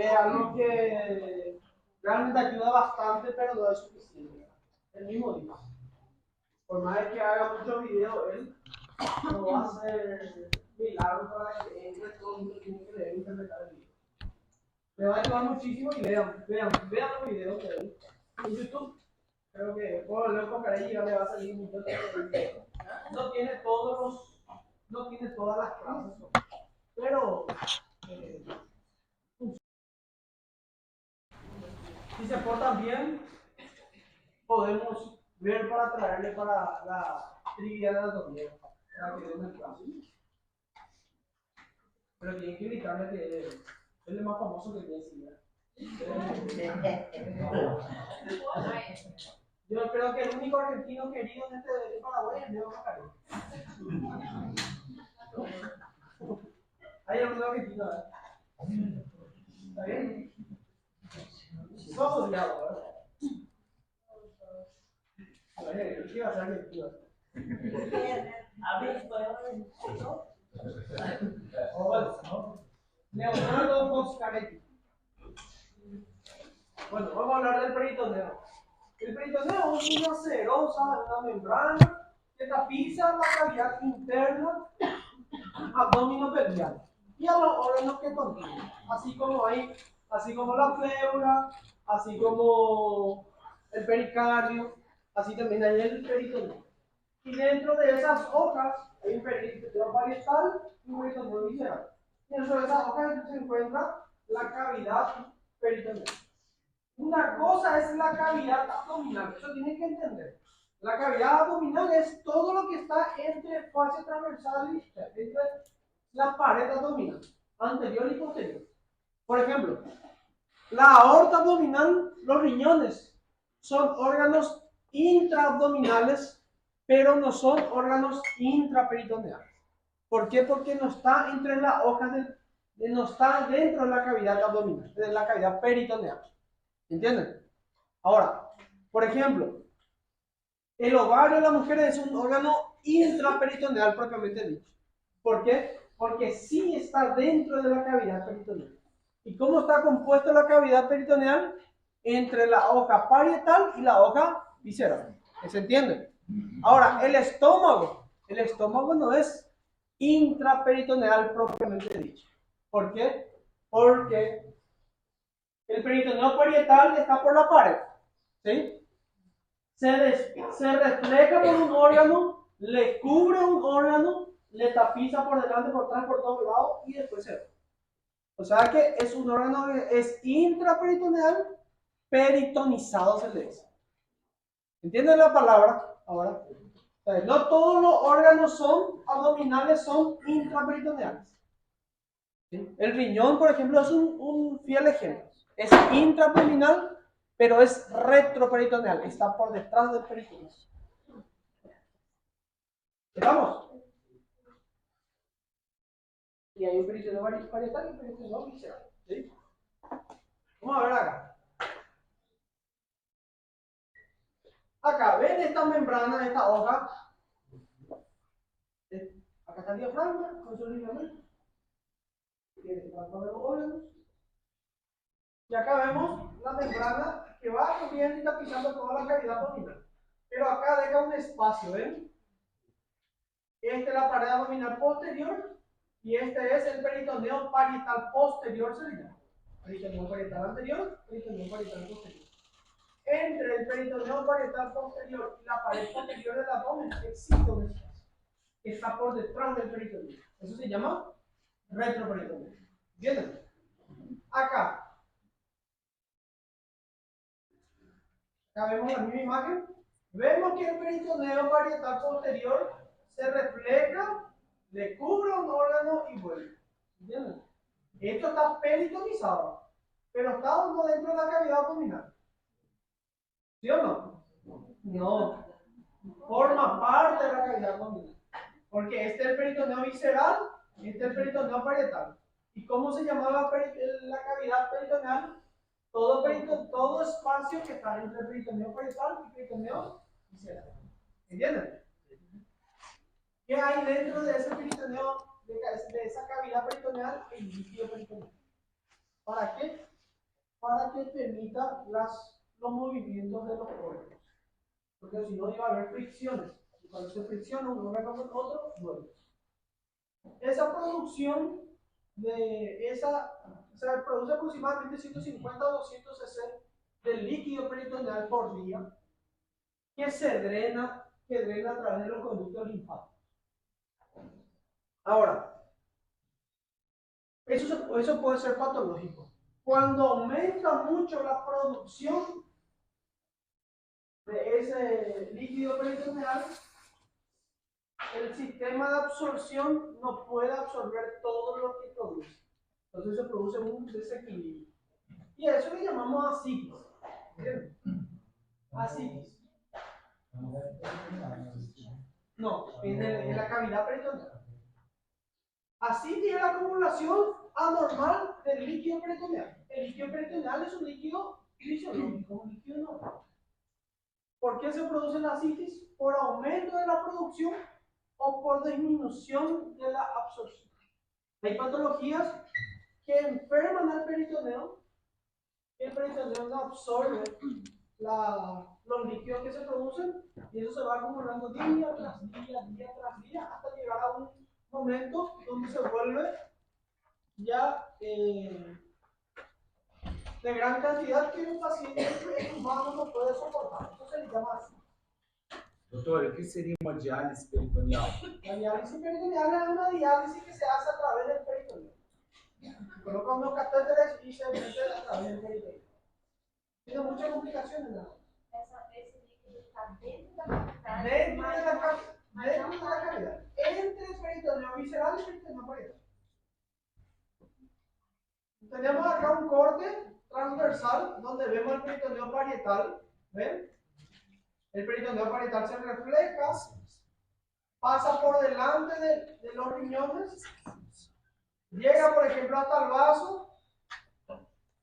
Es algo que realmente ayuda bastante, pero no es suficiente. El mismo dijo. Por más que haga muchos videos, él no va a hacer milagros para que entre todo el mundo tiene que leer e interpretar el libro. Me va a ayudar muchísimo y vean los videos de él en YouTube. Creo que por loco para ahí ya le va a salir un montón de videos. No tiene no tiene todas las clases, pero eh, si se portan bien, podemos ver para traerle para la trivia de anatomía, para que den el clase. Pero tienen que invitarme que es el más famoso que tiene Silvia. Yo creo que el único argentino querido en este Paraguay es Leo Macarena. Hay algún argentino, ¿verdad? ¿Está bien? Somos odiados, ¿verdad? ¿Qué iba a ser argentino? Leonardo Moscaretti. Bueno, vamos a hablar del peritoneo. El peritoneo es una serosa, una membrana que tapiza la cavidad interna abdominopelviana y a los órganos que contiene, así como la pleura, así como el pericardio, así también hay el peritoneo. Y dentro de esas hojas hay un peritoneo parietal y un peritoneo visceral. Dentro de esas hojas se encuentra la cavidad peritoneal. Una cosa es la cavidad abdominal, eso tienen que entender. La cavidad abdominal es todo lo que está entre fascia transversal y entre la pared abdominal, anterior y posterior. Por ejemplo, la aorta abdominal, los riñones, son órganos intraabdominales, pero no son órganos intraperitoneales. ¿Por qué? Porque no está entre las hojas no está dentro de la cavidad abdominal, de la cavidad peritoneal. ¿Entienden? Ahora, por ejemplo, el ovario de la mujer es un órgano intraperitoneal propiamente dicho. ¿Por qué? Porque sí está dentro de la cavidad peritoneal. ¿Y cómo está compuesta la cavidad peritoneal? Entre la hoja parietal y la hoja visceral. ¿Se entiende? Ahora, el estómago no es intraperitoneal propiamente dicho. ¿Por qué? Porque el peritoneo parietal está por la pared, ¿sí? Se refleja por un órgano, le cubre un órgano, le tapiza por delante, por atrás, por todos lados y después se ve. O sea que es un órgano que es intraperitoneal, peritonizado se le dice. ¿Entienden la palabra? Ahora, o sea, no todos los órganos son abdominales, son intraperitoneales. ¿Sí? El riñón, por ejemplo, es un fiel ejemplo. Es intraabdominal, pero es retroperitoneal, está por detrás del peritoneo. ¿Estamos? Y hay un peritoneo parietal y un peritoneo visceral. ¿Sí? Vamos a ver acá. Acá, ¿ven esta membrana, esta hoja? Acá está el diafragma con su ligamento. Tiene el de los órganos. Y acá vemos la membrana que va cubriendo y tapizando toda la cavidad abdominal. Pero acá deja un espacio, ¿ven? Esta es la pared abdominal posterior y este es el peritoneo parietal posterior, se llama. Peritoneo parietal anterior, peritoneo parietal posterior. Entre el peritoneo parietal posterior y la pared posterior del abdomen existe un espacio que está por detrás del peritoneo. Eso se llama retroperitoneo. ¿Entienden? Acá vemos la misma imagen. Vemos que el peritoneo parietal posterior se refleja, le cubre un órgano y vuelve. ¿Entienden? Esto está peritonizado, pero está uno dentro de la cavidad abdominal. ¿Sí o no? No. Forma parte de la cavidad abdominal. Porque este es el peritoneo visceral, este es el peritoneo parietal. ¿Y cómo se llamaba la cavidad peritoneal? Todo espacio que está entre el peritoneo parietal y el peritoneo visceral. ¿Entienden? ¿Qué hay dentro de ese peritoneo, de esa cavidad peritoneal? El líquido peritoneal. ¿Para qué? para que permita los movimientos de los órganos. Porque si no iba a haber fricciones. Y cuando se fricciona un órgano con otro, duele. Esa producción se produce aproximadamente 150 o 200 cc de líquido peritoneal por día que drena a través de los conductos linfáticos. Ahora, eso puede ser patológico. Cuando aumenta mucho la producción de ese líquido peritoneal, el sistema de absorción no puede absorber todo lo que produce. Entonces se produce un desequilibrio. Y a eso le llamamos ascitis. Ascitis. No, en la cavidad peritoneal. Ascitis es la acumulación anormal del líquido peritoneal. El líquido peritoneal es un líquido fisiológico, un líquido normal. ¿Por qué se produce la ascitis? Por aumento de la producción o por disminución de la absorción. Hay patologías que enferman al peritoneo. El peritoneo no absorbe los líquidos que se producen y eso se va acumulando día tras día, hasta llegar a un momento donde se vuelve ya de gran cantidad que un paciente humano no puede soportar. Eso se le llama así. Doutor, o que seria uma diálise peritoneal? La diálisis peritoneal es una diálisis que se hace a través del peritoneo. Coloca unos catéteres y se mete a través del peritoneo. Tiene muchas complicaciones, ¿no? Esse líquido está dentro da cavidade. Dentro de la cavidad. Entre el peritoneo visceral y el peritoneo parietal. Tenemos acá un corte transversal donde vemos el peritoneo parietal. ¿Ven? El peritoneo parietal se refleja, pasa por delante de los riñones, llega, por ejemplo, hasta el vaso.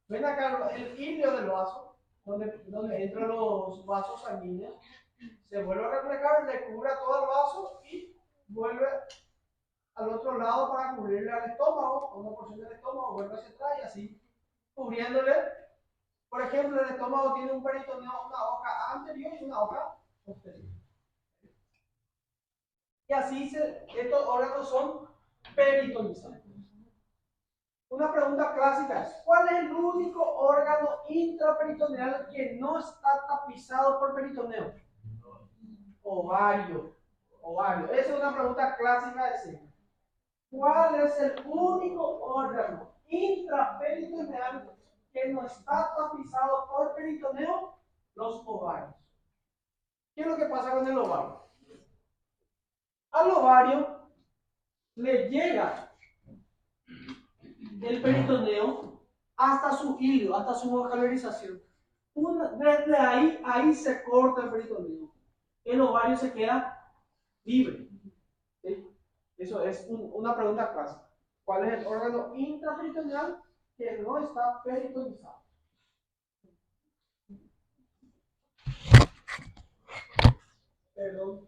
Ven acá el ilio del vaso, donde entran los vasos sanguíneos. Se vuelve a reflejar, le cubre todo el vaso y vuelve al otro lado para cubrirle al estómago, a una porción del estómago, vuelve hacia atrás y así, cubriéndole. Por ejemplo, el estómago tiene un peritoneo, una hoja anterior y una hoja posterior. Y así estos órganos son peritonizados. Una pregunta clásica es: ¿cuál es el único órgano intraperitoneal que no está tapizado por peritoneo? Ovario. Ovario. Esa es una pregunta clásica de siempre. ¿Cuál es el único órgano intraperitoneal que no está tapizado por peritoneo? Los ovarios. ¿Qué es lo que pasa con el ovario? Al ovario le llega el peritoneo hasta su hilo, hasta su vascularización. Desde ahí se corta el peritoneo. El ovario se queda libre. ¿Sí? Eso es una pregunta clásica. ¿Cuál es el órgano intraperitoneal que no está peritonizado? Perdón.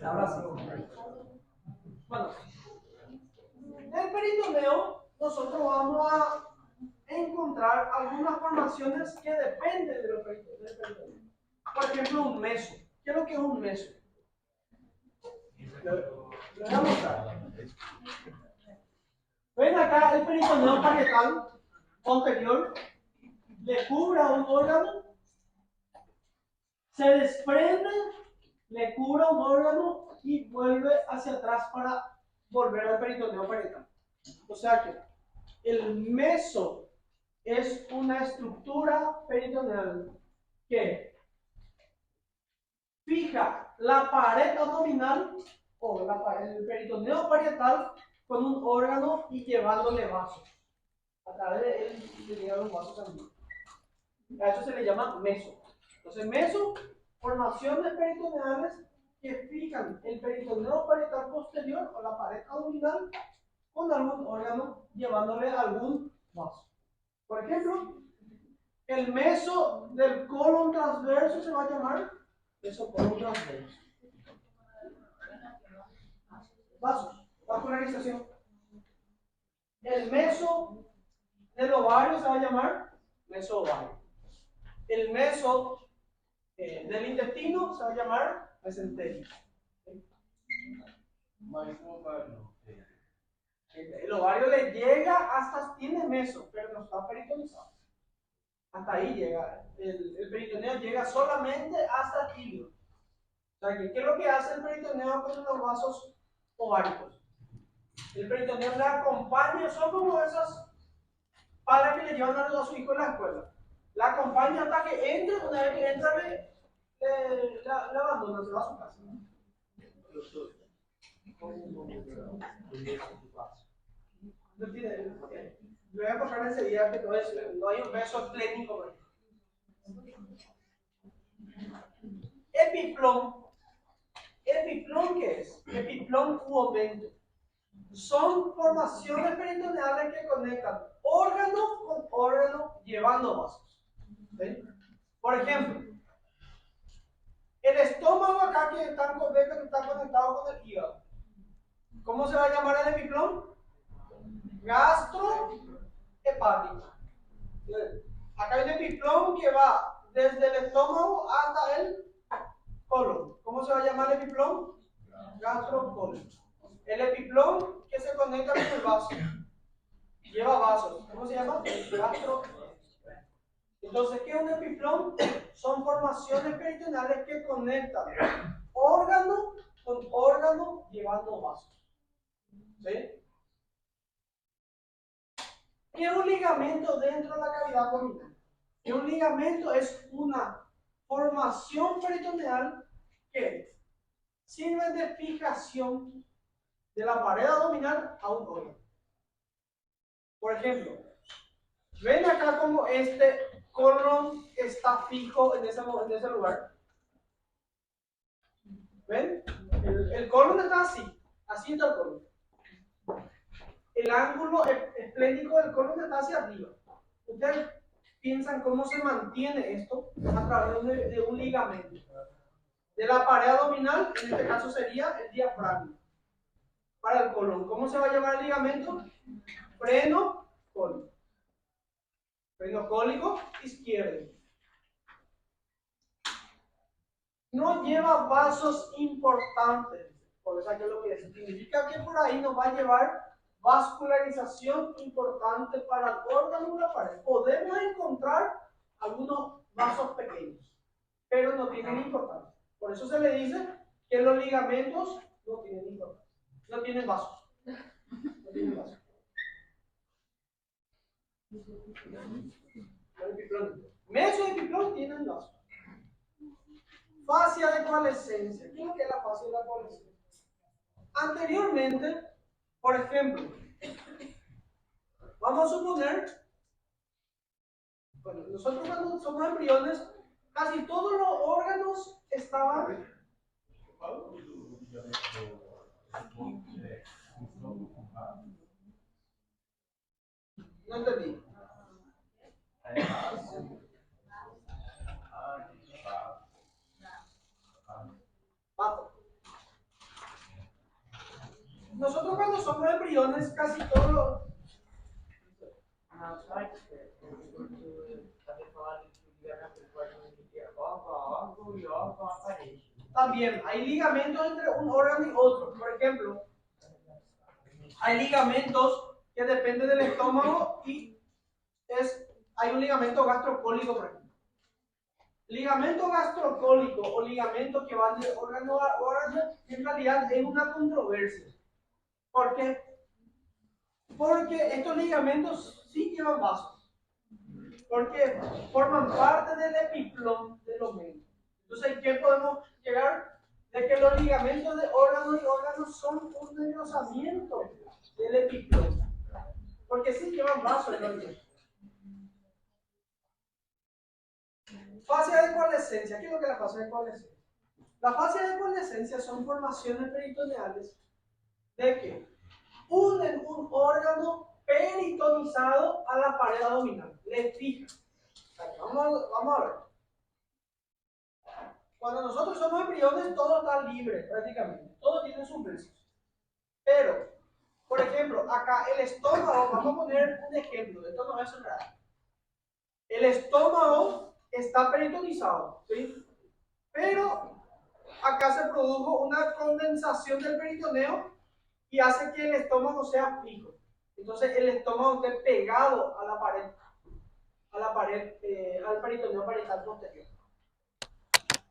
Ahora sí. Bueno, del peritoneo nosotros vamos a encontrar algunas formaciones que dependen del peritoneo. Por ejemplo, un meso. ¿Qué es lo que es un meso? Lo voy a mostrar. Ven acá el peritoneo parietal posterior, le cubre a un órgano, se desprende, le cubre a un órgano y vuelve hacia atrás para volver al peritoneo parietal. O sea que el meso es una estructura peritoneal que fija la pared abdominal o el peritoneo parietal con un órgano y llevándole vasos. A través de él se llegan los vasos sanguíneos. A eso se le llama meso. Entonces, meso, formaciones peritoneales que fijan el peritoneo parietal posterior o la pared abdominal con algún órgano llevándole algún vaso. Por ejemplo, el meso del colon transverso se va a llamar meso colon transverso. Vasos. organización. El meso del ovario se va a llamar mesovario. El meso del intestino se va a llamar mesenterio. El ovario le llega hasta, tiene meso, pero no está peritonizado. Hasta ahí llega. El peritoneo llega solamente hasta el hilo. O sea, ¿qué es lo que hace el peritoneo con los vasos ováricos? El peritoneo le acompaña, son como esos padres que le llevan a su hijo a la escuela. La acompaña hasta que entre, una vez que entra, le abandona, se va a su casa. No tiene, voy a pasar enseguida que no hay un beso clínico. Epiplón. ¿Epiplón qué es? Epiplón u ovento. Son formaciones peritoneales que conectan órgano con órgano llevando vasos. ¿Sí? Por ejemplo, el estómago acá que está conectado con el hígado. ¿Cómo se va a llamar el epiplón? Gastrohepático. Acá hay un epiplón que va desde el estómago hasta el colon. ¿Cómo se va a llamar el epiplón? Gastrocolon. El epiplón que se conecta con el vaso. Lleva vasos. ¿Cómo se llama? Gastro. Entonces, ¿qué es un epiplón? Son formaciones peritoneales que conectan órgano con órgano llevando vasos. ¿Sí? ¿Qué es un ligamento dentro de la cavidad abdominal? Un ligamento es una formación peritoneal que sirve de fijación de la pared abdominal a un órgano. Por ejemplo, ven acá como este colon está fijo en ese lugar. ¿Ven? El colon está así está el colon. El ángulo esplénico del colon está hacia arriba. Ustedes piensan cómo se mantiene esto a través de un ligamento. De la pared abdominal, en este caso sería el diafragma. Para el colon, ¿cómo se va a llamar el ligamento? Freno cólico. Freno cólico izquierdo. No lleva vasos importantes. Por eso que lo que significa que por ahí nos va a llevar vascularización importante para el órgano de la pared. Podemos encontrar algunos vasos pequeños, pero no tienen importancia. Por eso se le dice que los ligamentos no tienen importancia. No tienen vasos. No tienen vasos. Meso y epiplón tienen vasos. Fascia de coalescencia. ¿Qué es lo que es la fascia de la coalescencia? Anteriormente, por ejemplo, vamos a suponer, bueno, nosotros cuando somos embriones, casi todos los órganos estaban. No entendí. Nosotros cuando somos embriones, casi todos los. También hay ligamentos entre un órgano y otro. Por ejemplo, hay ligamentos que dependen del estómago y hay un ligamento gastrocólico, por ejemplo. Ligamento gastrocólico o ligamento que va de órgano a órgano, en realidad es una controversia. ¿Por qué? Porque estos ligamentos sí llevan vasos. Porque forman parte del epiplón del omento. Entonces, ¿qué podemos llegar? De que los ligamentos de órgano y órgano son un engrosamiento del epiplón. Porque sí llevan vasos en los. Fascia de coalescencia. ¿Qué es lo que es la fascia de coalescencia? La fascia de coalescencia son formaciones peritoneales de que unen un órgano peritonizado a la pared abdominal. Le fijan. Vamos a ver. Cuando nosotros somos embriones, todo está libre prácticamente. Todo tiene sus brazos. Pero acá el estómago, vamos a poner un ejemplo, esto no es real. El estómago está peritonizado, ¿sí? Pero acá se produjo una condensación del peritoneo y hace que el estómago sea fijo. Entonces el estómago esté pegado a la pared, al peritoneo parietal posterior.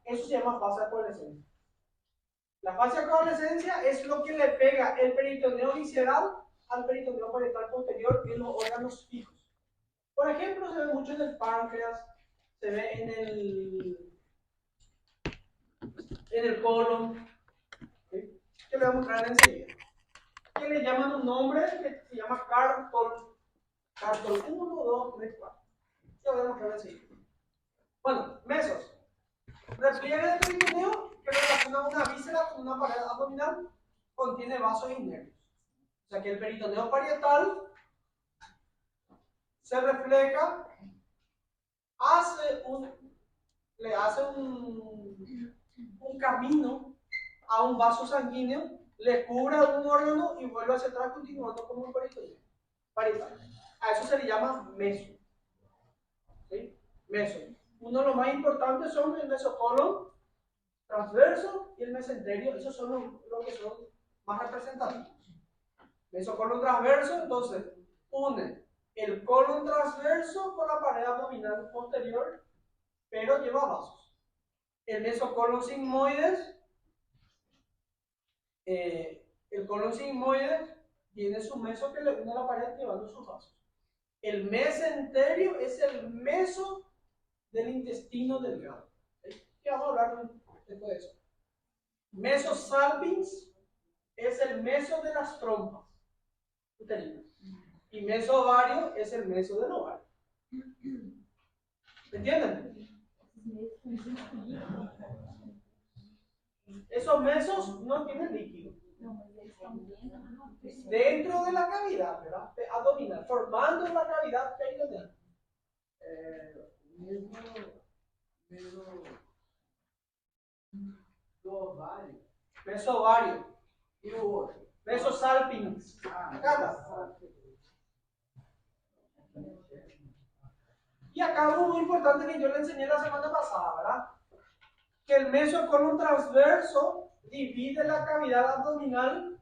Eso se llama fase de coalescencia. La fase de coalescencia es lo que le pega el peritoneo visceral al peritoneo parietal posterior en los órganos fijos. Por ejemplo, se ve mucho en el páncreas, se ve en el colon, ¿sí? Que le voy a mostrar enseguida. Que le llaman un nombre que se llama Cartol. Cartol 1, 2, 3, 4. Lo voy a mostrar enseguida. Bueno, mesos. Repliegue del peritoneo que relaciona una víscera con una pared abdominal, contiene vasos y nervios. O sea que el peritoneo parietal se refleja, le hace un camino a un vaso sanguíneo, le cubre un órgano y vuelve hacia atrás continuando como un peritoneo parietal. A eso se le llama meso. ¿Sí? Meso. Uno de los más importantes son el mesocolon transverso y el mesenterio. Esos son los que son más representativos. Mesocolon transverso, entonces, une el colon transverso con la pared abdominal posterior, pero lleva vasos. El mesocolon sigmoides, el colon sigmoides tiene su meso que le une a la pared llevando sus vasos. El mesenterio es el meso del intestino delgado. Ya vamos a hablar después de eso. Mesosalpinx es el meso de las trompas uterinas. Y mesovario es el meso del ovario. ¿Me entienden? Esos mesos no tienen líquido. Dentro de la cavidad, ¿verdad? Abdominal, formando la cavidad peritoneal. Mesovario. Mesosalpinx. Acá está. Y acá algo muy importante que yo le enseñé la semana pasada, ¿verdad? Que el mesocolon transverso divide la cavidad abdominal,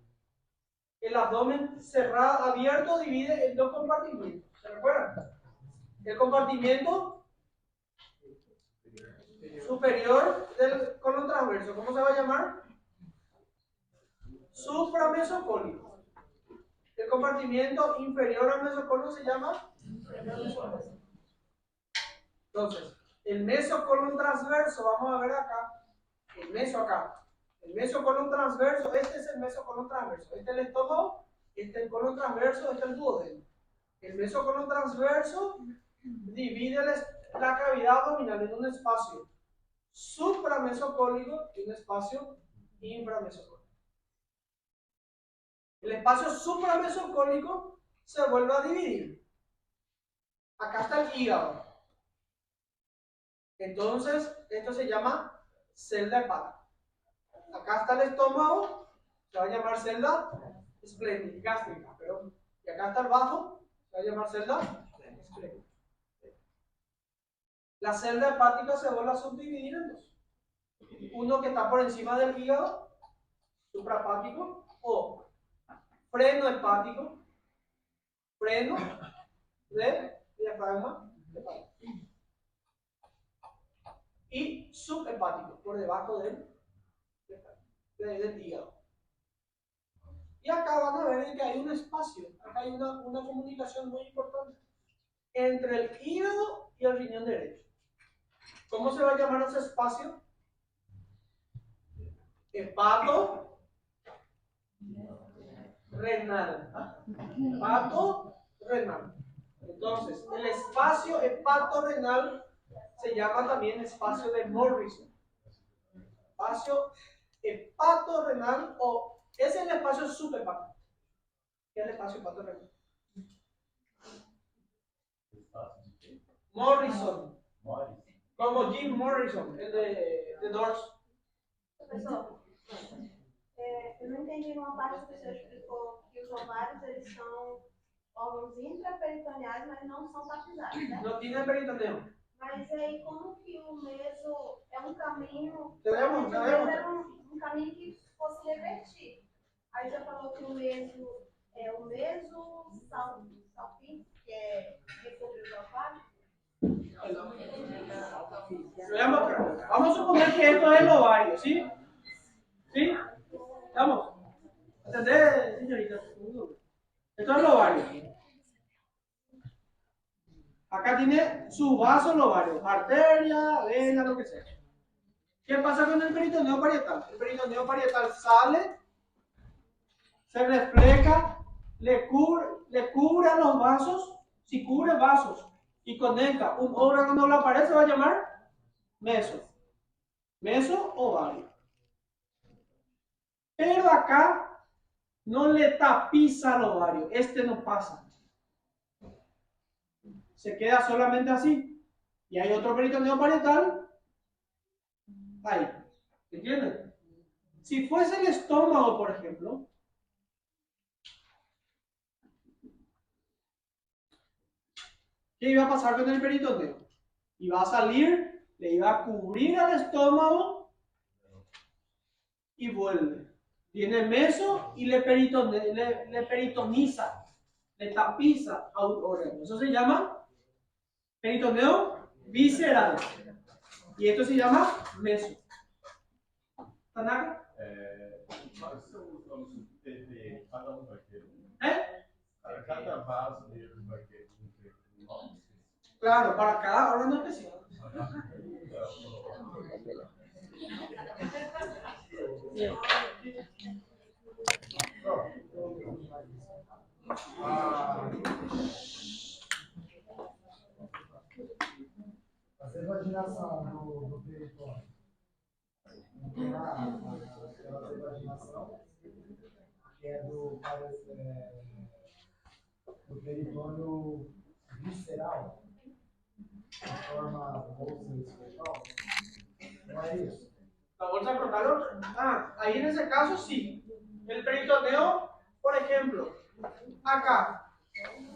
el abdomen cerrado, abierto, divide en dos compartimientos. ¿Se recuerdan? El compartimiento superior del colon transverso, ¿cómo se va a llamar? Supramesocólico. El compartimiento inferior al mesocolon se llama inferior. Entonces, el mesocolon transverso, vamos a ver acá, el meso acá. El mesocolon transverso, este es el mesocolon transverso. Este es el estómago, este es el colon transverso, este es el duodeno. El mesocolon transverso divide la cavidad abdominal en un espacio supramesocólico y un espacio inframesocólico. El espacio supramesocólico se vuelve a dividir. Acá está el hígado. Entonces, esto se llama celda hepática. Acá está el estómago, se va a llamar celda gástrica, perdón. Y acá está el bajo, se va a llamar celda esplénica. La celda hepática se vuelve a subdividir en dos. Uno que está por encima del hígado, suprahepático, o freno hepático, freno de diafragma hepático. Y subhepático, por debajo del hígado. Y acá van a ver que hay un espacio, acá hay una comunicación muy importante entre el hígado y el riñón derecho. ¿Cómo se va a llamar ese espacio? Hepato renal. Hepato renal. Entonces, el espacio hepato renal se llama también espacio de Morrison. Espacio hepato renal o es el espacio subhepático. ¿Qué es el espacio hepato renal? Morrison. Como Jim Morrison, el de The Doors. Professor, eu não entendi uma parte que o senhor explicou que os ovários eles são órgãos intraperitoneais, mas não são tapizados, né? No tiene peritoneo. Mas aí, como que o meso é um caminho... Sabemos. Era um caminho que fosse revertir. Aí já falou que o meso é o meso salpingo, que é recobrir o ovário. Vamos a suponer que esto es el ovario, ¿sí? ¿Sí? ¿Estamos? ¿Entendés, señorita? Esto es el ovario. Acá tiene su vaso el ovario, arteria, vena, lo que sea. ¿Qué pasa con el peritoneo parietal? El peritoneo parietal sale, se refleja, le cubre a los vasos. Si cubre vasos y conecta un órgano a la pared, se va a llamar meso. Meso ovario. Pero acá no le tapiza al ovario. Este no pasa. Se queda solamente así. Y hay otro peritoneo parietal ahí. ¿Entienden? Si fuese el estómago, por ejemplo, ¿qué iba a pasar con el peritoneo? Iba a salir, le iba a cubrir al estómago y vuelve. Tiene meso y le peritoniza, le tapiza a un órgano. Eso se llama peritoneo visceral. Y esto se llama meso. ¿Tanaka? Quais são os nomes do TP? Cada um vai ter um. Para ¿Eh? cada vaso dele vai ter um nome? Claro, para cada órgano específico. Essa imaginação do peritônio. Tem lá aquela imaginação que é do peritônio visceral, de forma bolsa espetal. Não é isso? La bolsa frontal, ahí en ese caso sí. El peritoneo, por ejemplo, acá.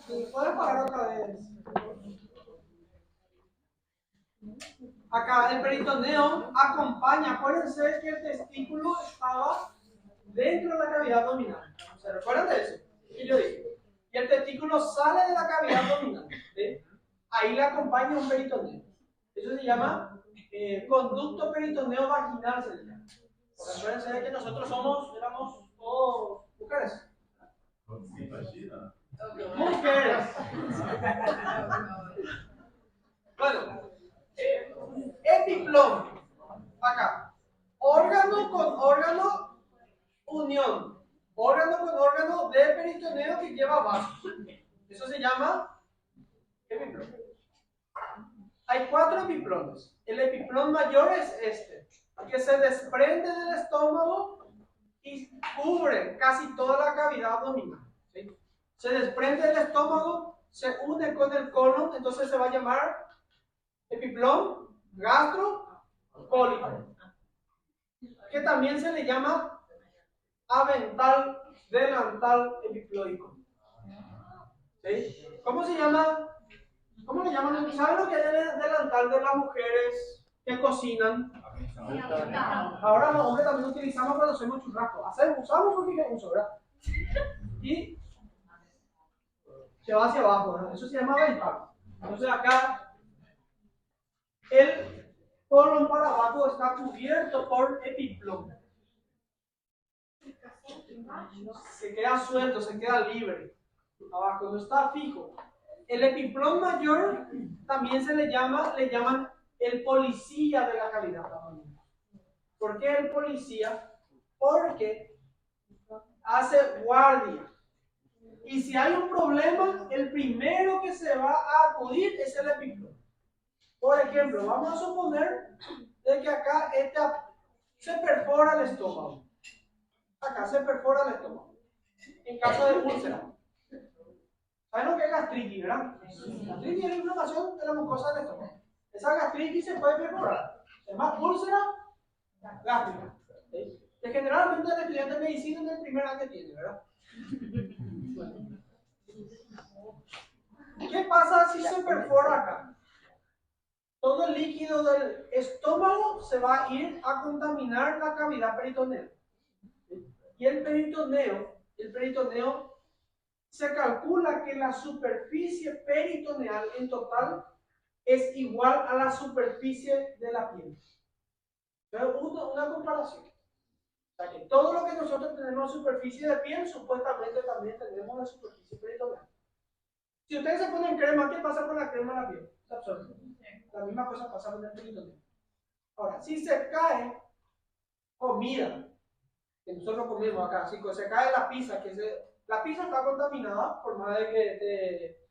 ¿Puedes parar otra vez? Acá el peritoneo acompaña, acuérdense que el testículo estaba dentro de la cavidad abdominal. ¿Se recuerdan de eso? Y yo dije, y el testículo sale de la cavidad abdominal. ¿Sí? Ahí le acompaña un peritoneo. Eso se llama conducto peritoneo vaginal. Se le llama. Porque acuérdense que nosotros éramos todos mujeres. Você imagina? Mujeres. Bueno, epiplom. Acá. Órgano con órgano, unión. Órgano con órgano de peritoneo que lleva vasos. Eso se llama epiplom. Hay 4 epiplones. El epiplón mayor es este, que se desprende del estómago y cubre casi toda la cavidad abdominal. ¿Sí? Se desprende del estómago, se une con el colon, entonces se va a llamar epiplón gastrocólico, que también se le llama avental delantal epiploico. ¿Sí? ¿Cómo se llama? ¿Cómo le llaman? ¿Saben lo que es el delantal de las mujeres que cocinan? Ahora los hombres también utilizamos cuando hacemos churrasco. Usamos porque uso, ¿verdad? Y se va hacia abajo, ¿verdad? Eso se llama avental. Entonces acá el colon para abajo está cubierto por epiplón. Se queda suelto, se queda libre. Abajo no está fijo. El epiplón mayor también le llaman el policía de la cavidad abdominal. ¿Por qué el policía? Porque hace guardia. Y si hay un problema, el primero que se va a acudir es el epiplón. Por ejemplo, vamos a suponer de que acá se perfora el estómago. Acá se perfora el estómago. En caso de úlcera. ¿Saben lo que es gastritis, verdad? Gastritis es la inflamación de la mucosa del estómago. Esa gastritis se puede perforar. Se llama úlcera gástrica. ¿Sí? Que generalmente el estudiante de medicina es el primer año que tiene, ¿verdad? pasa si se perfora acá? Todo el líquido del estómago se va a ir a contaminar la cavidad peritoneal. Y el peritoneo se calcula que la superficie peritoneal en total es igual a la superficie de la piel. Entonces, una comparación. O sea que todo lo que nosotros tenemos en superficie de piel, supuestamente también tenemos en superficie peritoneal. Si ustedes se ponen crema, ¿qué pasa con la crema en la piel? Se absorbe. La misma cosa pasa con el peritoneo. Ahora, si se cae comida, que nosotros comemos acá, si se cae la pizza, la pizza está contaminada, por más de que esté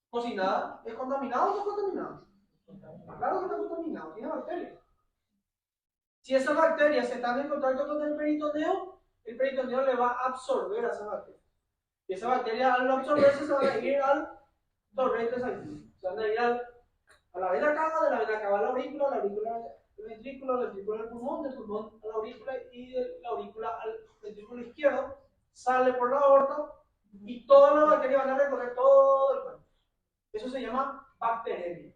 cocinada, ¿es contaminada o no es contaminada? Claro que está contaminado, tiene bacterias. Si esas bacterias están en contacto con el peritoneo le va a absorber a esa bacteria. Y esa bacteria al absorberse se van a ir al torrente sanguíneo. Se van a ir a la vena cava, de la vena cava a la aurícula al ventrículo al pulmón, del pulmón a la aurícula y de la aurícula al ventrículo izquierdo, sale por la aorta y todas las bacterias van a recorrer todo el cuerpo. Eso se llama bacteremia.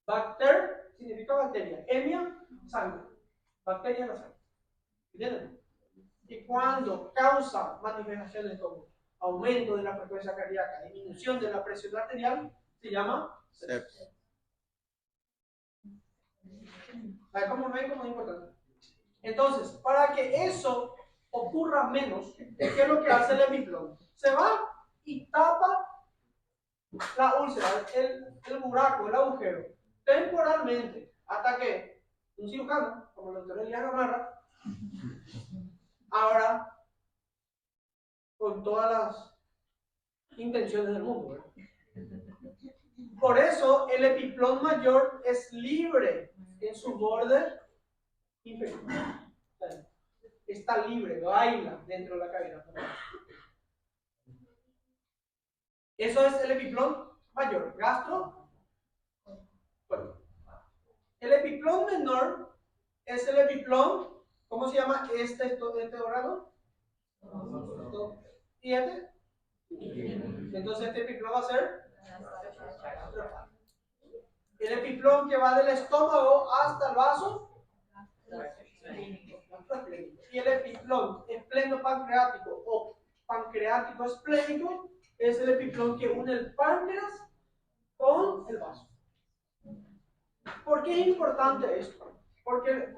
Bacter significa bacteria, emia, sangre. Bacteria en la sangre. ¿Entienden? Y cuando causa manifestaciones como aumento de la frecuencia cardíaca, disminución de la presión arterial, se llama sepsis. ¿Sabes cómo ven? Cómo es importante. Entonces, para que eso ocurra menos, ¿qué es lo que hace el epiplón? Se va y tapa la úlcera, el buraco, el agujero, temporalmente, hasta que un cirujano, como el doctor Elías Gamarra, ahora con todas las intenciones del mundo, ¿verdad? Por eso el epiplón mayor es libre en su borde inferior. Está libre, baila dentro de la cavidad. Eso es el epiplón mayor, gastro. Bueno. El epiplón menor es el epiplón, ¿cómo se llama este órgano? ¿Y este? Entonces este epiplón va a ser el epiplón que va del estómago hasta el vaso. Y el epiplón esplenopancreático o pancreático esplénico es el epiplón que une el páncreas con el vaso. ¿Por qué es importante esto? Porque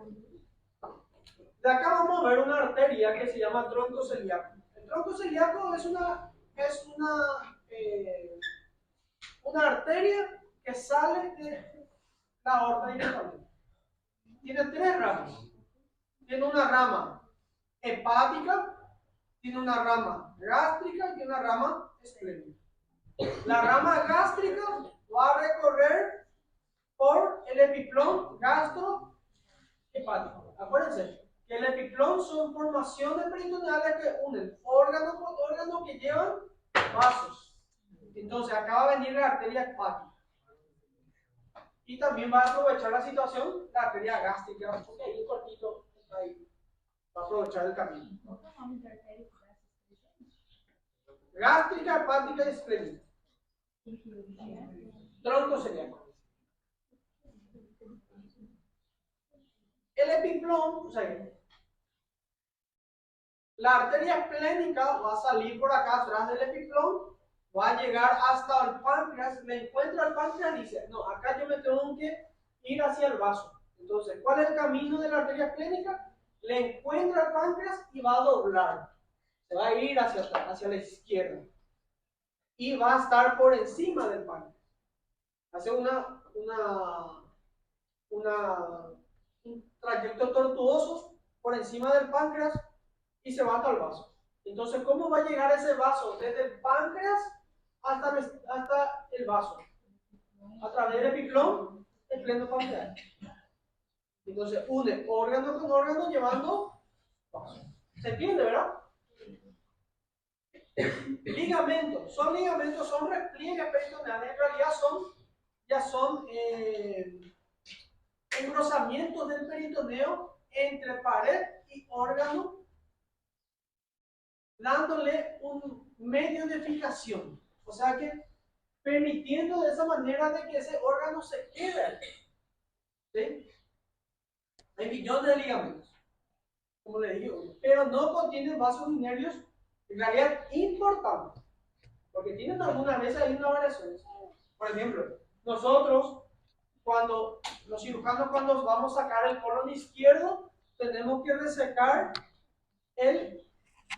de acá vamos a ver una arteria que se llama tronco celíaco. El tronco celíaco es una arteria que sale de la aorta directamente. Tiene tres ramas. Tiene una rama hepática, tiene una rama gástrica y tiene una rama esplénica. La rama gástrica va a recorrer por el epiplón gastrohepático. Acuérdense que el epiplón son formaciones peritoneales que unen órgano con órgano que llevan vasos. Entonces acá va a venir la arteria hepática. Y también va a aprovechar la situación la arteria gástrica, porque ahí cortito está ahí. Va a aprovechar el camino. Gástrica, hepática y esplénica. Tronco celíaco. El epiplón, o sea, la arteria esplénica va a salir por acá atrás del epiplón, va a llegar hasta el páncreas, me encuentra el páncreas y dice, no, acá yo me tengo que ir hacia el vaso. Entonces, ¿cuál es el camino de la arteria esplénica? Le encuentra el páncreas y va a doblar. Se va a ir hacia atrás, hacia la izquierda. Y va a estar por encima del páncreas. Hace un trayecto tortuoso por encima del páncreas y se va hasta el vaso. Entonces, ¿cómo va a llegar ese vaso? Desde el páncreas hasta el vaso. A través del epiplón esplenopancreático. Entonces, une órgano con órgano llevando vaso. ¿Se entiende, verdad? Ligamentos. Son repliegues peritoneales. En realidad son engrosamientos del peritoneo entre pared y órgano, dándole un medio de fijación. O sea que permitiendo de esa manera de que ese órgano se quede. ¿Sí? Hay millones de ligamentos, como les digo, pero no contienen vasos y nervios en realidad importantes, porque tienen algunas veces hay una variación. Por ejemplo, nosotros, los cirujanos, cuando vamos a sacar el colon izquierdo, tenemos que resecar el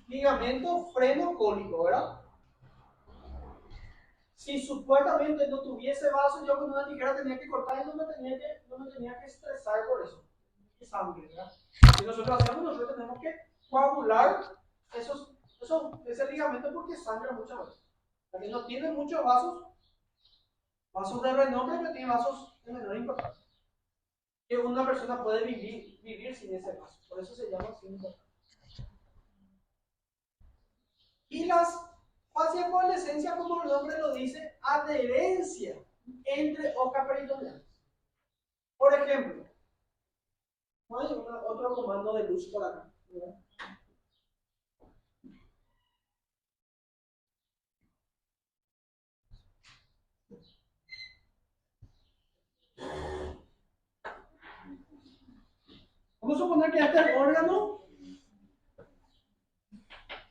ligamento frenocólico, ¿verdad? Si supuestamente no tuviese vaso, yo con una tijera tenía que cortar y no me tenía que estresar por eso. Y sangre, ¿verdad? Si nosotros hacemos, nosotros tenemos que coagular ese ligamento porque sangra muchas veces. También no tiene muchos vasos de renombre, pero tiene vasos de menor importancia. Que una persona puede vivir sin ese vaso. Por eso se llama así importante. Y las fascias coalescencia, como el nombre lo dice, adherencia entre oca peritoneales. Por ejemplo, hay otro comando de luz por acá. ¿Verdad? Vamos a suponer que este es el órgano.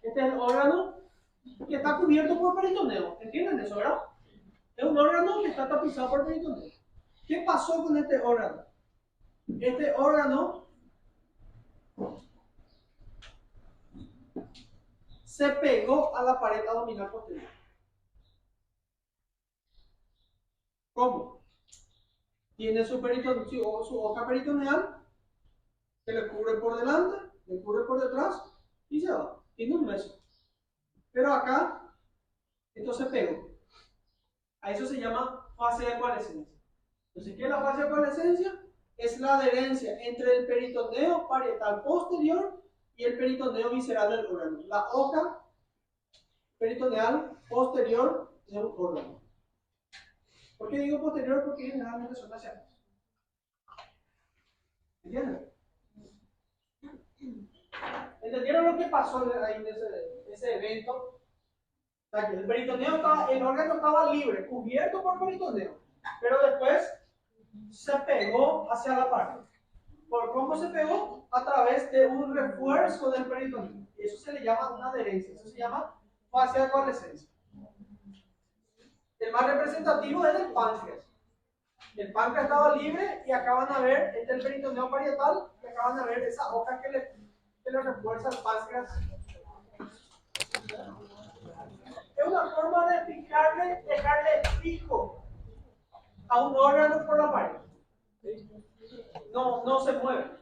Este es el órgano que está cubierto por peritoneo. ¿Entienden eso, verdad? Es un órgano que está tapizado por peritoneo. ¿Qué pasó con este órgano? Este órgano se pegó a la pared abdominal posterior. ¿Cómo? Tiene su hoja peritoneal que le cubre por delante, le cubre por detrás y se va. Tiene un hueso. Pero acá, esto se pegó. A eso se llama fase de coalescencia. Entonces, ¿qué es la fase de coalescencia? Es la adherencia entre el peritoneo parietal posterior y el peritoneo visceral del órgano. La hoja peritoneal posterior de un órgano. ¿Por qué digo posterior? Porque generalmente son hacia atrás. ¿Entienden? ¿Entendieron lo que pasó ahí en ese evento? O sea, que el órgano estaba libre, cubierto por peritoneo, pero después se pegó hacia la pared. ¿Por cómo se pegó? A través de un refuerzo del peritoneo. Y eso se le llama una adherencia, eso se llama fascia de coalescencia. El más representativo es el páncreas. El páncreas estaba libre y acá van a ver, este es el peritoneo parietal, y acá van a ver esa hoja que le refuerza el páncreas. Es una forma de dejarle fijo a un órgano por la pared. No se mueve.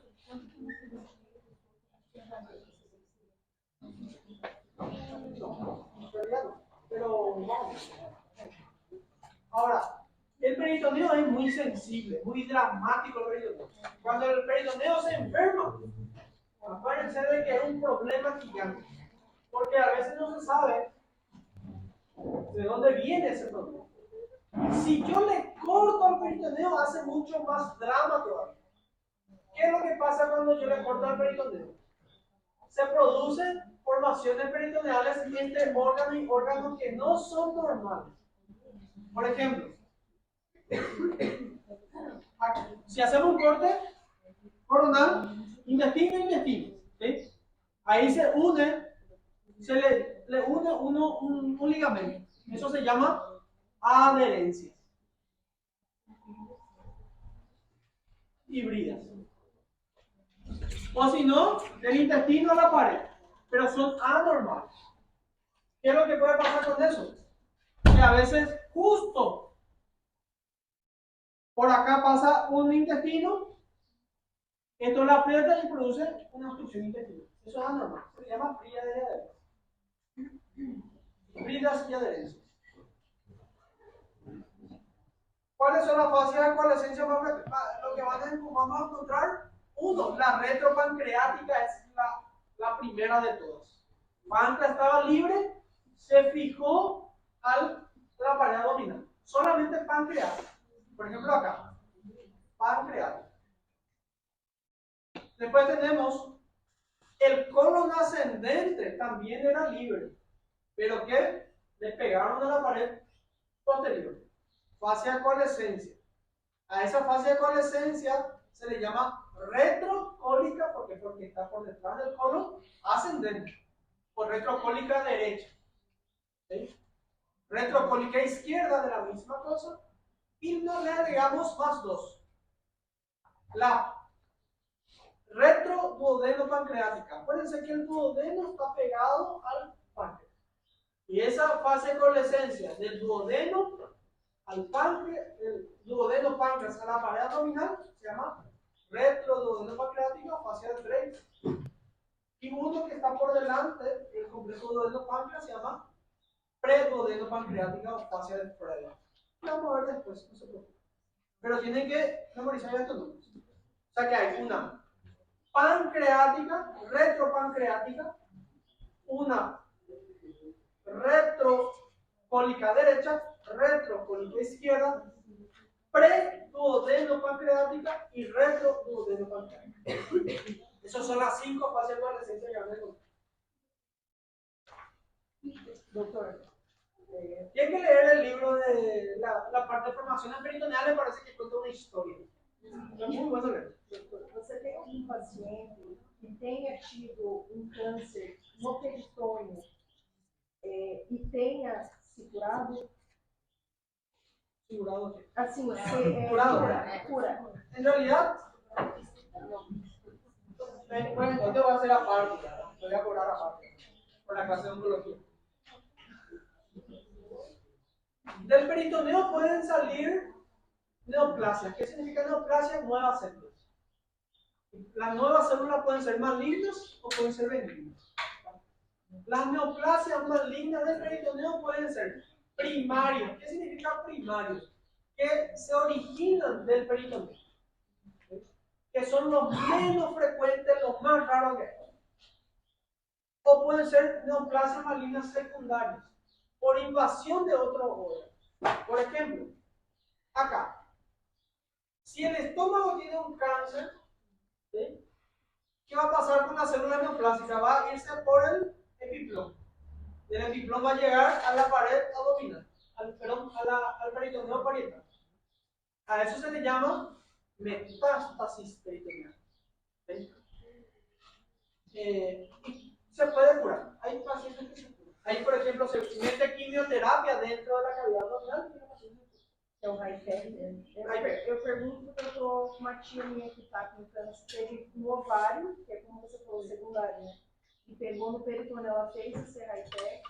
Pero vamos. Ahora, el peritoneo es muy sensible, muy dramático el peritoneo. Cuando el peritoneo se enferma, acuérdense de que es un problema gigante. Porque a veces no se sabe de dónde viene ese problema. Si yo le corto al peritoneo, hace mucho más drama todavía. ¿Qué es lo que pasa cuando yo le corto al peritoneo? Se producen formaciones peritoneales entre órganos y órganos que no son normales. Por ejemplo, si hacemos un corte coronal, intestino a intestino, ¿sí? Ahí se le une un ligamento. Eso se llama adherencia. Híbridas. O si no, del intestino a la pared. Pero son anormales. ¿Qué es lo que puede pasar con eso? Que a veces justo por acá pasa un intestino, esto la aprieta y produce una obstrucción intestinal. Eso es anormal. Se llama bridas y adherencias. Bridas y adherencias. ¿Cuáles son las fases de coalescencia? Lo que vamos a encontrar. Uno, la retropancreática es la primera de todas. Páncreas estaba libre, se fijó a la pared abdominal. Solamente pancreática. Por ejemplo acá, pancreática. Después tenemos el colon ascendente, también era libre. Pero que le pegaron a la pared posterior. Fase de coalescencia. A esa fase de coalescencia se le llama retrocólica porque está por detrás del colon ascendente. O retrocólica derecha. ¿Sí? Retrocólica izquierda de la misma cosa. Y nos le agregamos más dos. La retroduodeno-pancreática. Acuérdense que el duodeno está pegado al páncreas. Y esa fase de coalescencia del duodeno al páncreas, el duodeno páncreas a la pared abdominal se llama retroduodeno-pancreática o fase de Graves. Y uno que está por delante, el complejo duodeno-páncreas, se llama preduodeno-pancreática o fase de Frey. Lo vamos a ver después, no se preocupen. Pero tienen que memorizar estos números. O sea que hay una pancreática, retropancreática, una retrocólica derecha, retrocólica izquierda, preduodeno-pancreática y retroduodeno-pancreática. Esas son las 5 fases de coalescencia que van a encontrar. Doctor, tienen que leer el libro de la parte de formación peritoneal, me parece que cuenta una historia. É muito mais ou menos. Você tem algum paciente que tenha tido câncer no peritônio e tenha se curado? ¿Segurado qué? Assim, Curado. cura. En realidad, bueno, esto va a ser aparte, voy a cobrar aparte, por la clase de oncología. Del peritoneo pueden salir neoplasias. ¿Qué significa neoplasia? Nuevas células. Las nuevas células pueden ser malignas o pueden ser benignas. Las neoplasias malignas del peritoneo pueden ser primarios. ¿Qué significa primarios? Que se originan del peritoneo. Que son los menos frecuentes, los más raros que hay. O pueden ser neoplasias malignas secundarias por invasión de otro órgano. Por ejemplo, acá. Si el estómago tiene un cáncer, ¿sí? ¿Qué va a pasar con la célula neoplásica? Va a irse por el epiplón. El epiplón va a llegar a la pared abdominal, al peritoneo parietal. A eso se le llama metástasis peritoneal. ¿Sí? Y se puede curar. Hay pacientes que se curan. Ahí, por ejemplo, se mete quimioterapia dentro de la cavidad abdominal. É o HIPEC. Eu pergunto porque eu estou com uma tia minha que está com câncer, teve no ovário, que é como você falou, secundário, né? E pegou no peritônio, ela fez esse HIPEC,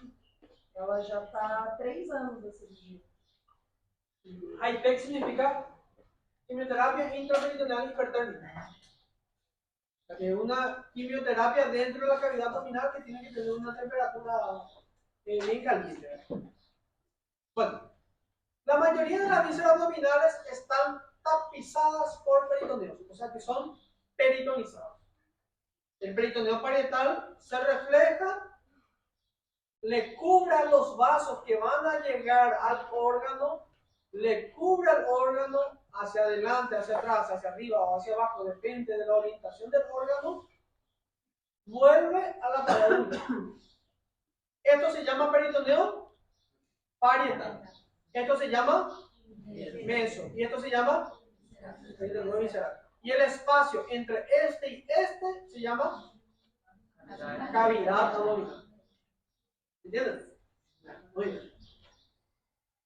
ela já está há 3 anos da cirurgia. HIPEC significa quimioterapia intraperitoneal hipertérmica. Es una quimioterapia dentro de la cavidad abdominal que tiene que tener una temperatura bien caliente. Bueno, la mayoría de las vísceras abdominales están tapizadas por peritoneos, o sea que son peritonizados. El peritoneo parietal se refleja, le cubre los vasos que van a llegar al órgano, le cubre el órgano hacia adelante, hacia atrás, hacia arriba o hacia abajo, depende de la orientación del órgano, vuelve a la pared abdominal. Esto se llama peritoneo parietal. Esto se llama meso. Y esto se llama peritoneo visceral. Y el espacio entre este y este se llama cavidad abdominal. ¿Entienden? Muy bien.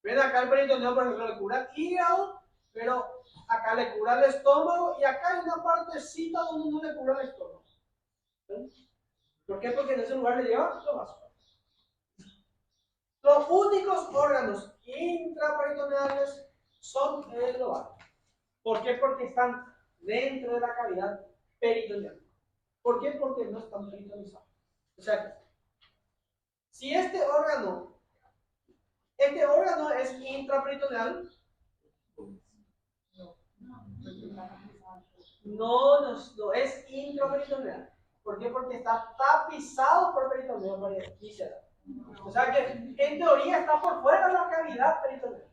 Ven acá el peritoneo, por ejemplo, le cura el hígado, pero acá le cura el estómago y acá hay una partecita donde no le cura el estómago. ¿Sí? ¿Por qué? Porque en ese lugar le lleva los vasos. Los únicos órganos intraperitoneales son el ovario. ¿Por qué? Porque están dentro de la cavidad peritoneal. ¿Por qué? Porque no están peritonizados. O sea, si este órgano es intraperitoneal, no es intraperitoneal. ¿Por qué? Porque está tapizado por peritoneo visceral. O sea que en teoría está por fuera de la cavidad peritoneal,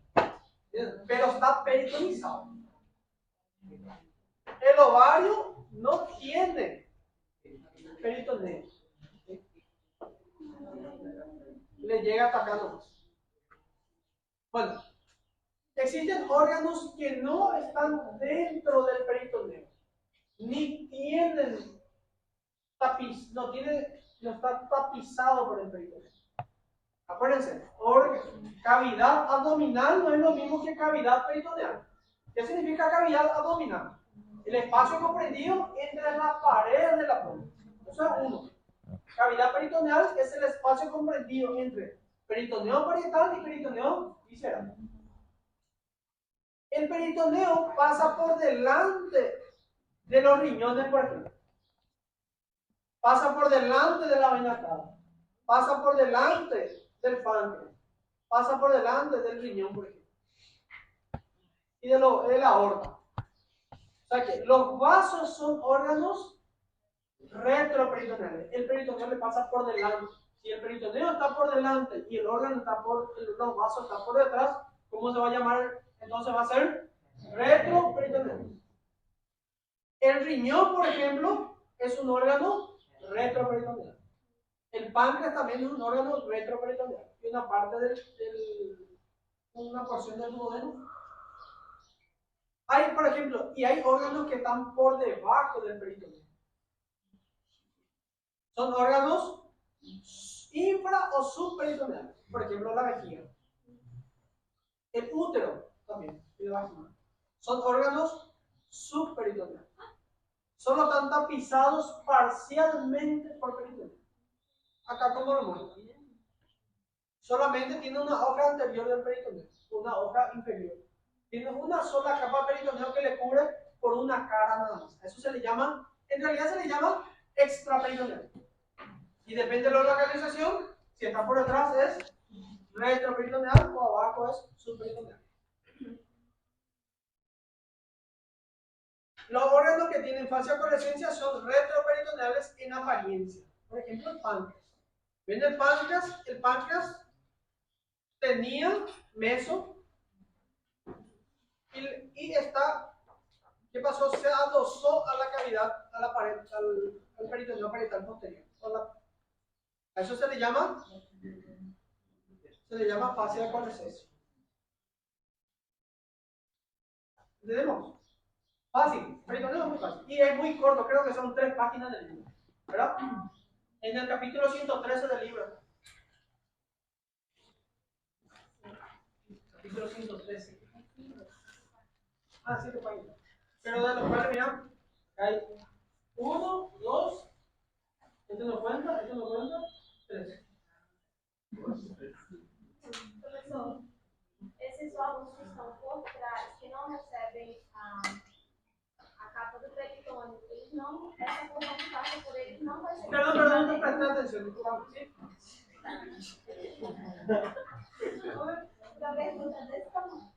pero está peritonizado. El ovario no tiene peritoneo. Le llega atacando más. Bueno, Existen órganos que no están dentro del peritoneo, ni tienen tapiz, no está tapizado por el peritoneo. Acuérdense, cavidad abdominal no es lo mismo que cavidad peritoneal. ¿Qué significa cavidad abdominal? El espacio comprendido entre las paredes del abdomen. Eso es uno. Cavidad peritoneal es el espacio comprendido entre peritoneo parietal y peritoneo visceral. El peritoneo pasa por delante de los riñones, por ejemplo. Pasa por delante de la vena cava. Pasa por delante del páncreas. Pasa por delante del riñón, por ejemplo. Y de la aorta. O sea que los vasos son órganos retroperitoneales. El peritoneo le pasa por delante. Si el peritoneo está por delante y el órgano está los vasos están por detrás, ¿cómo se va a llamar? Entonces va a ser retroperitoneal. El riñón, por ejemplo, es un órgano retroperitoneal. El páncreas también es un órgano retroperitoneal. Y una parte una porción del duodeno. Hay, por ejemplo, hay órganos que están por debajo del peritoneo. Son órganos infra o subperitoneales. Por ejemplo, la vejiga. El útero también, y la vagina. Son órganos subperitoneales. Solo están tapizados parcialmente por peritoneo. Acá como lo muestro. Solamente tiene una hoja anterior del peritoneo, una hoja inferior. Tiene una sola capa peritoneo que le cubre por una cara nada más. Eso se le llama, en realidad se le llama extraperitoneal. Y depende de la localización, si está por detrás es retroperitoneal o abajo es subperitoneal. Los órganos que tienen fase de coalescencia son retroperitoneales en apariencia. Por ejemplo, el páncreas. ¿Ven el páncreas? El páncreas tenía meso y está, ¿qué pasó? Se adosó a la cavidad, a la pared, al peritoneo parietal posterior. A eso se le llama fase de coalescencia. ¿Entendemos? Fácil, peritoneo es muy fácil. Y es muy corto, creo que son 3 páginas del libro. ¿Verdad? En el capítulo 113 del libro. Capítulo 113. 7 páginas. Pero de los cuales, mira, hay 1, 2, este no cuenta, 3. Professor, esses órgãos que estão por trás, que não recebem a capa do peritônio, eles não, essa porção que passa por eles não vai ser. Perdón, no presté atención, disculpa. Uma pergunta desse tamanho.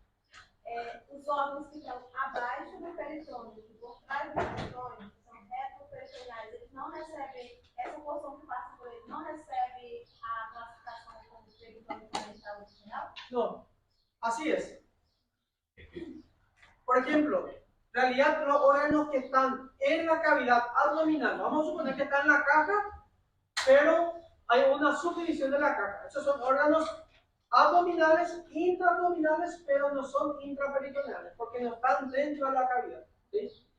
Os órgãos que estão abaixo do peritônio e por trás do peritônio, que são retroperitoneais, eles não recebem, essa porção que passa por eles não recebe a classificação como peritônio parietal original? No, así es. Por ejemplo, en realidad los órganos que están en la cavidad abdominal, vamos a suponer que está en la caja, pero hay una subdivisión de la caja. Esos son órganos abdominales, intraabdominales, pero no son intraperitoneales, porque no están dentro de la cavidad. ¿Sí?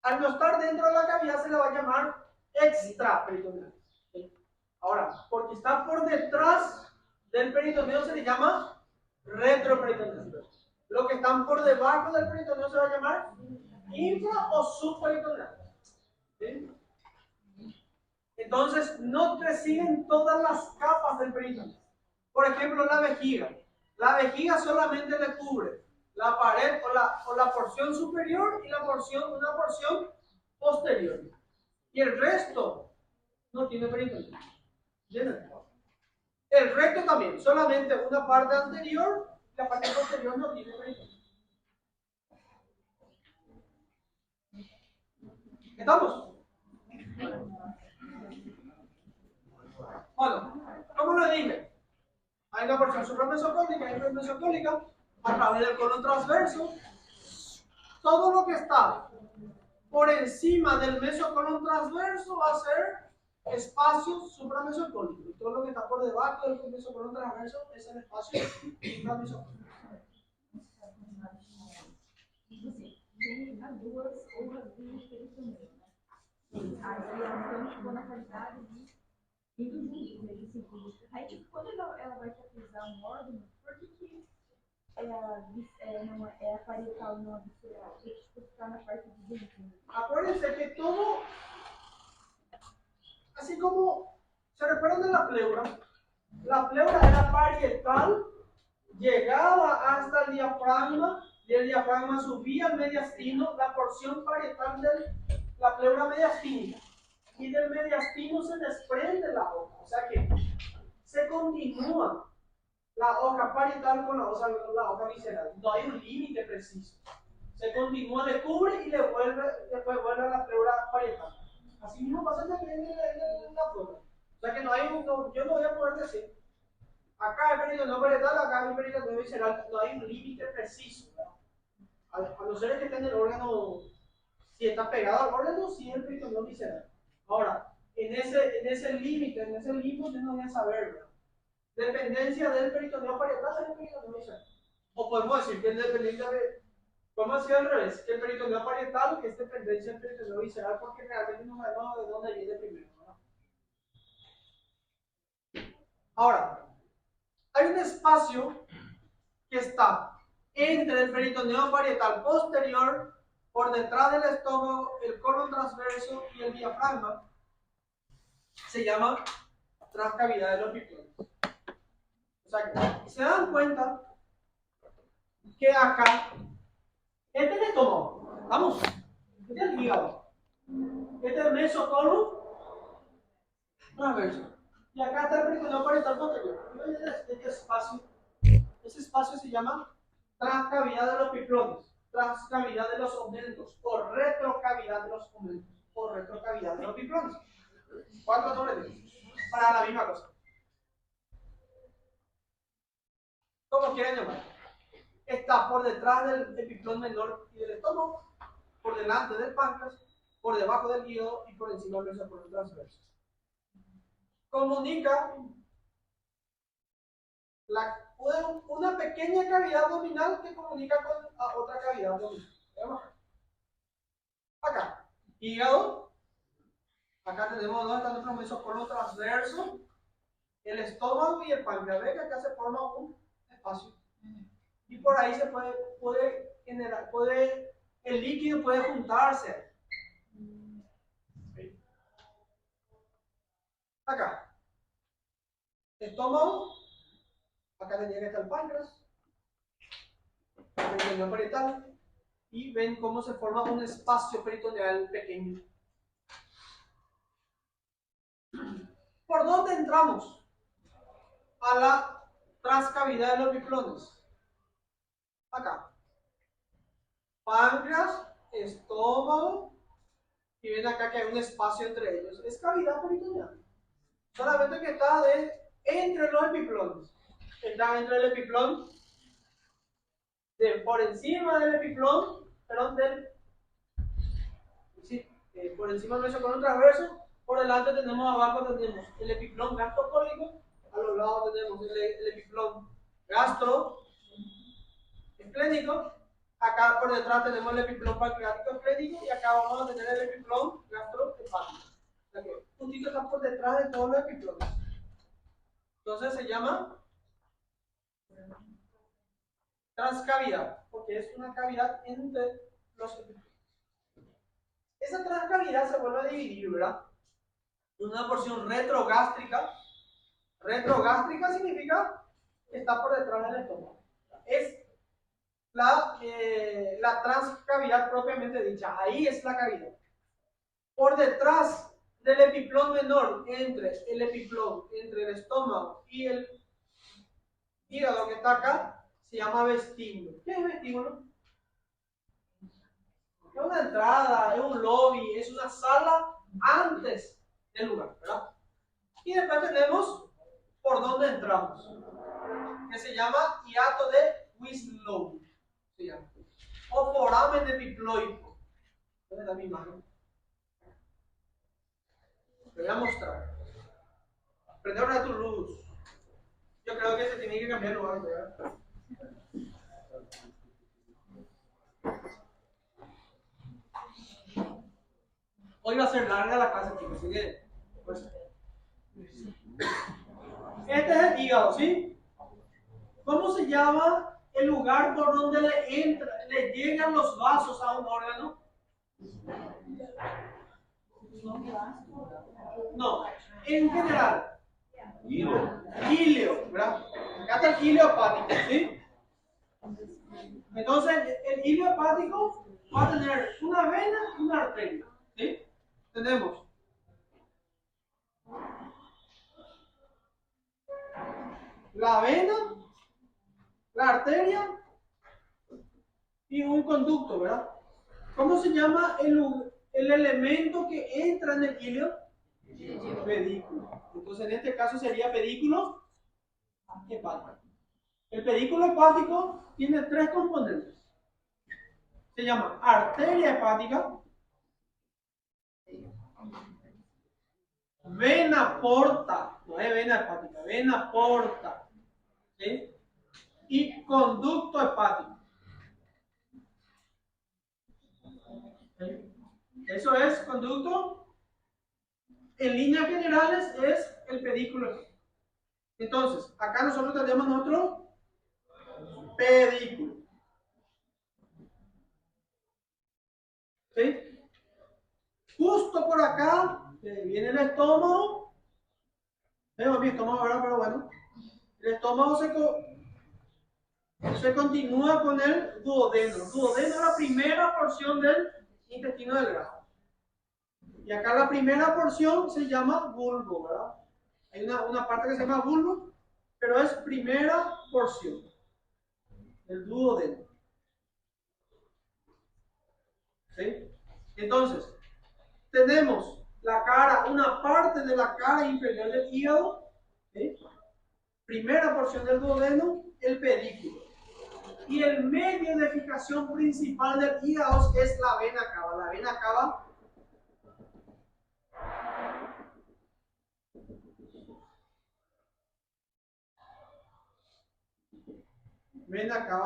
Al no estar dentro de la cavidad se le va a llamar extraperitoneal. ¿Sí? Ahora, porque está por detrás del peritoneo se le llama retroperitoneal. Los que están por debajo del peritoneo se va a llamar infra o subperitoneal. ¿Sí? Entonces, no reciben todas las capas del peritoneo. Por ejemplo, la vejiga. La vejiga solamente le cubre la pared o la porción superior y una porción posterior. Y el resto no tiene peritoneo. El recto también, solamente una parte anterior y la parte posterior no tiene peritoneo. ¿Estamos? Bueno, como lo dije, hay una porción supramesocólica y inframesocólica a través del colon transverso. Todo lo que está por encima del mesocolon transverso va a ser espacio supramesocólico. Y todo lo que está por debajo del mesocolon transverso es el espacio inframesocólico. tipo assim, tem as duas urras do peritoneu, né? Aí elas estão na qualidade de indo juntos, né? Assim, aí, tipo, quando ela vai categorizar um órgão, por que não é a parietal não a visceral? Porque, tipo, está na parte de dentro. Acuérdense que todo, así como se recuerdan de la pleura era parietal, llegaba hasta el diafragma, y el diafragma subía al mediastino, la porción parietal de la pleura mediastínica, y del mediastino se desprende la hoja, o sea que se continúa la hoja parietal con la hoja visceral, no hay un límite preciso. Se continúa, le cubre y después vuelve a la pleura parietal. Así mismo pasa también en la flora. O sea que yo no voy a poder decir, acá hay peritoneo parietal, acá hay peritoneo visceral, no hay un límite preciso, ¿verdad? A no ser que esté en el órgano, si está pegado al órgano, sí el peritoneo visceral. Ahora, en ese límite, en ese limbo, yo no voy a saber, ¿verdad? Dependencia del peritoneo parietal es el peritoneo visceral. O podemos decir que es dependencia de. Podemos decir al revés, que el peritoneo parietal es dependencia del peritoneo visceral porque realmente no sabemos de dónde viene primero, ¿verdad? Ahora, hay un espacio que está entre el peritoneo parietal posterior, por detrás del estómago, el colon transverso y el diafragma. Se llama transcavidad de los biploides. O sea que se dan cuenta que acá, este es el estómago, vamos, este es el hígado, este es el mesocolon transverso. Y acá está el peritoneo parietal posterior. Este espacio se llama transcavidad de los biploides, transcavidad de los omentos, o retrocavidad de los omentos, o retrocavidad de los biploides. ¿Cuántos nombres tiene? Para la misma cosa. Como quieran llamar. Está por detrás del epiplón menor y del estómago, por delante del páncreas, por debajo del hígado y por encima del mesocolon transverso. Comunica una pequeña cavidad abdominal que comunica con otra cavidad abdominal. Acá, hígado. Acá tenemos donde está nuestro mesocolon transverso, el estómago y el páncreas. Ve que acá se forma un espacio. Y por ahí se puede generar, el líquido puede juntarse. Acá, estómago. Acá tendría que estar el páncreas, el peritoneo parietal, y ven cómo se forma un espacio peritoneal pequeño. ¿Por dónde entramos a la transcavidad de los biploides? Acá. Páncreas, estómago, y ven acá que hay un espacio entre ellos. Es cavidad peritoneal. Solamente que está entre los epiplones. Está entre el epiplón, por encima del epiplón, perdón, por encima del mesocolon transverso, por delante tenemos, abajo tenemos el epiplón gastrocólico, a los lados tenemos el epiplón gastro esplénico, acá por detrás tenemos el epiplón pancreático esplénico y acá vamos a tener el epiplón gastrohepático. O sea que juntito está por detrás de todos los epiplones. Entonces se llama transcavidad, porque es una cavidad entre los epiplones. Esa transcavidad se vuelve a dividir, ¿verdad? En una porción retrogástrica. Retrogástrica significa que está por detrás del estómago. Es la transcavidad propiamente dicha. Ahí es la cavidad. Por detrás del epiplón menor, entre el epiplón, entre el estómago y el hígado que está acá, se llama vestíbulo. ¿Qué es vestíbulo? Es una entrada, es un lobby, es una sala antes del lugar, ¿verdad? Y después tenemos por dónde entramos, que se llama hiato de Winslow, se llama, o foramen epiploico. ¿Dónde está mi imagen? Te voy a mostrar. Prende ahora tu luz. Yo creo que se tiene que cambiar el lugar, ¿verdad? Hoy va a ser larga la clase, chicos, así que pues, este es el hígado, ¿sí? ¿Cómo se llama el lugar por donde le llegan los vasos a un órgano? No, en general. Ilio, ¿verdad? Acá está el ilio hepático, ¿sí? Entonces, el ilio hepático va a tener una vena y una arteria, ¿sí? Tenemos la vena, la arteria y un conducto, ¿verdad? ¿Cómo se llama el elemento que entra en el ilio? Pedículo. Entonces, en este caso sería pedículo hepático. El pedículo hepático tiene tres componentes. Se llama arteria hepática, vena porta, no es vena hepática, vena porta, ¿sí? Y conducto hepático. ¿Sí? Eso es conducto. En líneas generales es el pedículo. Entonces, acá nosotros tenemos nuestro pedículo. ¿Sí? Justo por acá viene el estómago. Vemos mi estómago ahora, pero bueno. El estómago se continúa con el duodeno. El duodeno es la primera porción del intestino delgado. Y acá la primera porción se llama bulbo, ¿verdad? Hay una parte que se llama bulbo, pero es primera porción del duodeno. ¿Sí? Entonces, tenemos la cara, una parte de la cara inferior del hígado, ¿sí? Primera porción del duodeno, el pedículo. Y el medio de fijación principal del hígado es la vena cava. La vena cava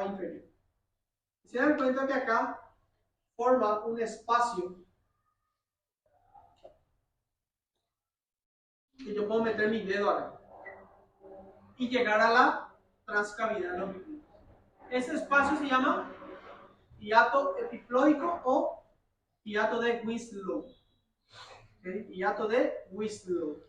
inferior. Se dan cuenta que acá forma un espacio que yo puedo meter mi dedo acá y llegar a la transcavidad longitudinal. Ese espacio se llama hiato epiploico o hiato de Winslow. ¿Okay? Hiato de Winslow.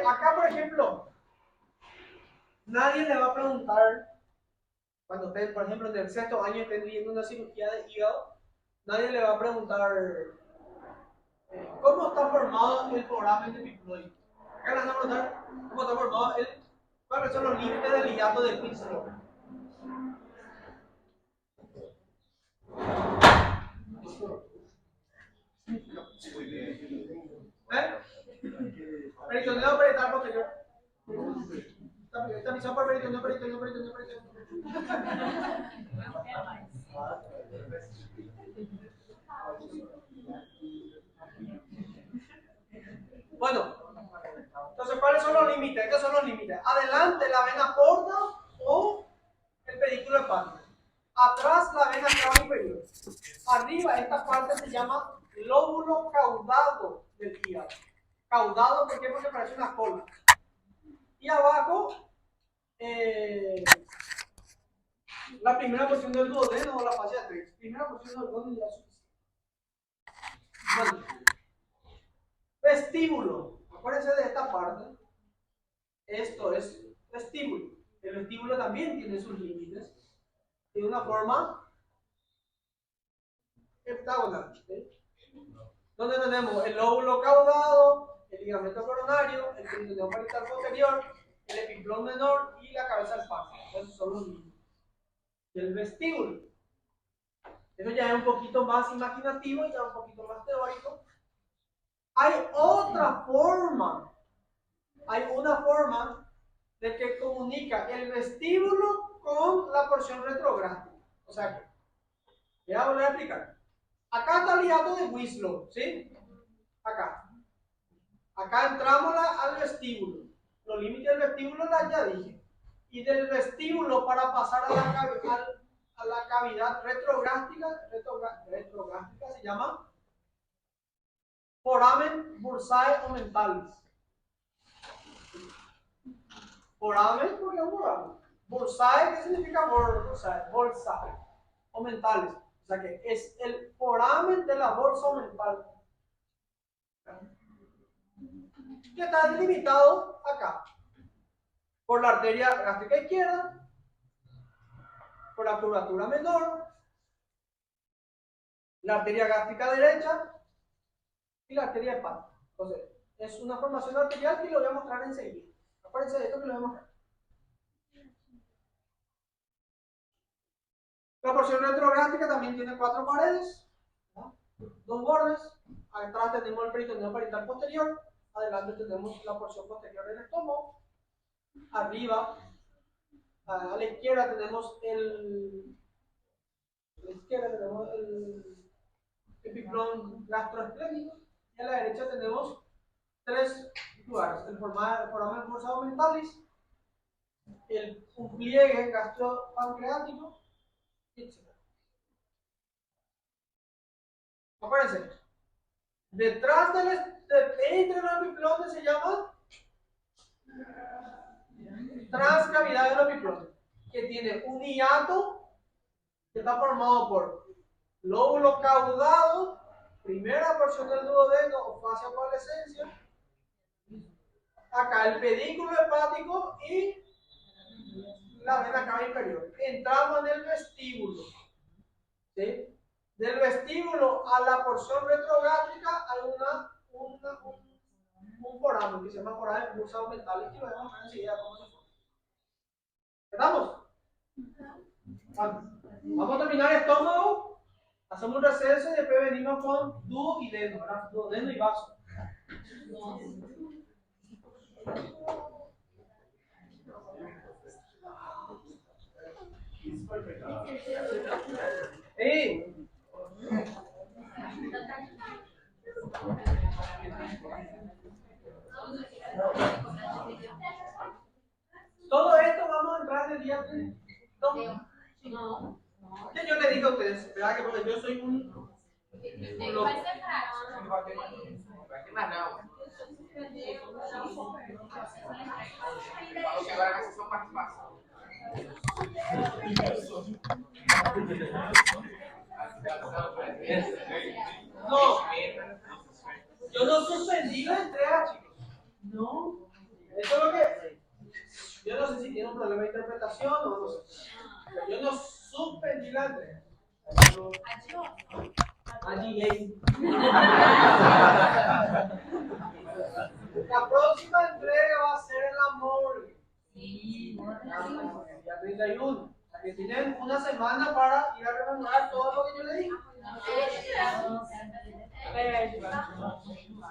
Acá, por ejemplo, nadie le va a preguntar, cuando ustedes, por ejemplo, en el sexto año estén viendo una cirugía de hígado, nadie le va a preguntar cómo está formado el foramen epiploico. Acá le van a preguntar cómo está formado cuáles son los límites del hiato de Winslow. Peritoneo parietal posterior. Tamizado por peritoneo. Bueno, entonces, ¿cuáles son los límites? Estos son los límites. Adelante, la vena porta o el pedículo hepático. Atrás, la vena cava inferior. Arriba, esta parte se llama lóbulo caudado del hígado. Caudado, ¿por qué? Porque parece una cola. Y abajo, la primera porción del duodeno o la fascia 3. Primera porción del duodeno ya es suficiente. Bueno, vestíbulo. Acuérdense de esta parte. Esto es vestíbulo. El vestíbulo también tiene sus límites. Tiene una forma heptagonal. ¿Sí? Donde tenemos el lóbulo caudado, el ligamento coronario, el peritoneo parietal posterior, el epiplón menor y la cabeza del páncreas. Esos son los límites del vestíbulo. Eso ya es un poquito más imaginativo y ya un poquito más teórico. Hay otra forma. Hay una forma de que comunica el vestíbulo con la porción retrográfica. O sea que, voy a volver a explicar. Acá está el hiato de Winslow, ¿sí? Acá. Acá entramos al vestíbulo. Los límites del vestíbulo ya dije. y del vestíbulo para pasar a la cavidad retrogástica se llama foramen bursae o mentalis. Foramen porque es un foramen. Bursae, ¿qué significa bursae? Bolsa o mentales. O sea que es el foramen de la bolsa o mental. Que está delimitado acá por la arteria gástrica izquierda, por la curvatura menor, la arteria gástrica derecha y la arteria hepática. Entonces, es una formación arterial que lo voy a mostrar enseguida. Acuérdense de esto que lo voy a mostrar. La porción retrogástica también tiene 4 paredes, ¿no? 2 bordes. Atrás tenemos el peritoneo parietal posterior. Adelante tenemos la porción posterior del estómago. Arriba, a la izquierda tenemos el epiplón gastroesplénico y a la derecha tenemos 3 lugares: el foramen bursae mentalis, un pliegue gastropancreático, etc. Acuérdense, detrás entre los epiplones se llama transcavidad del epiplón, que tiene un hiato que está formado por lóbulo caudado, primera porción del duodeno o fascia coalescencia, acá el pedículo hepático y la vena cava inferior. Entramos en el vestíbulo, ¿sí? Del vestíbulo a la porción retrogástrica hay un foramen que se llama foramen bursae mentalis, que lo vemos enseguida cómo se forma. ¿Estamos? Vamos a terminar estómago, hacemos un receso y después venimos con duodeno, ¿verdad? Duodeno y vaso. Todo esto vamos a entrar en el día 3. No. Yo le dije a ustedes, ¿verdad? Que porque yo soy un loco. No, yo no suspendí la entrega, chicos. No. Eso es lo que. Yo no sé si tiene un problema de interpretación o no sé. Pero yo no suspendí la entrega. Allí. La próxima entrega va a ser el amor. Sí, el día 31. O sea que tienen una semana para ir a rememorar todo lo que yo le dije.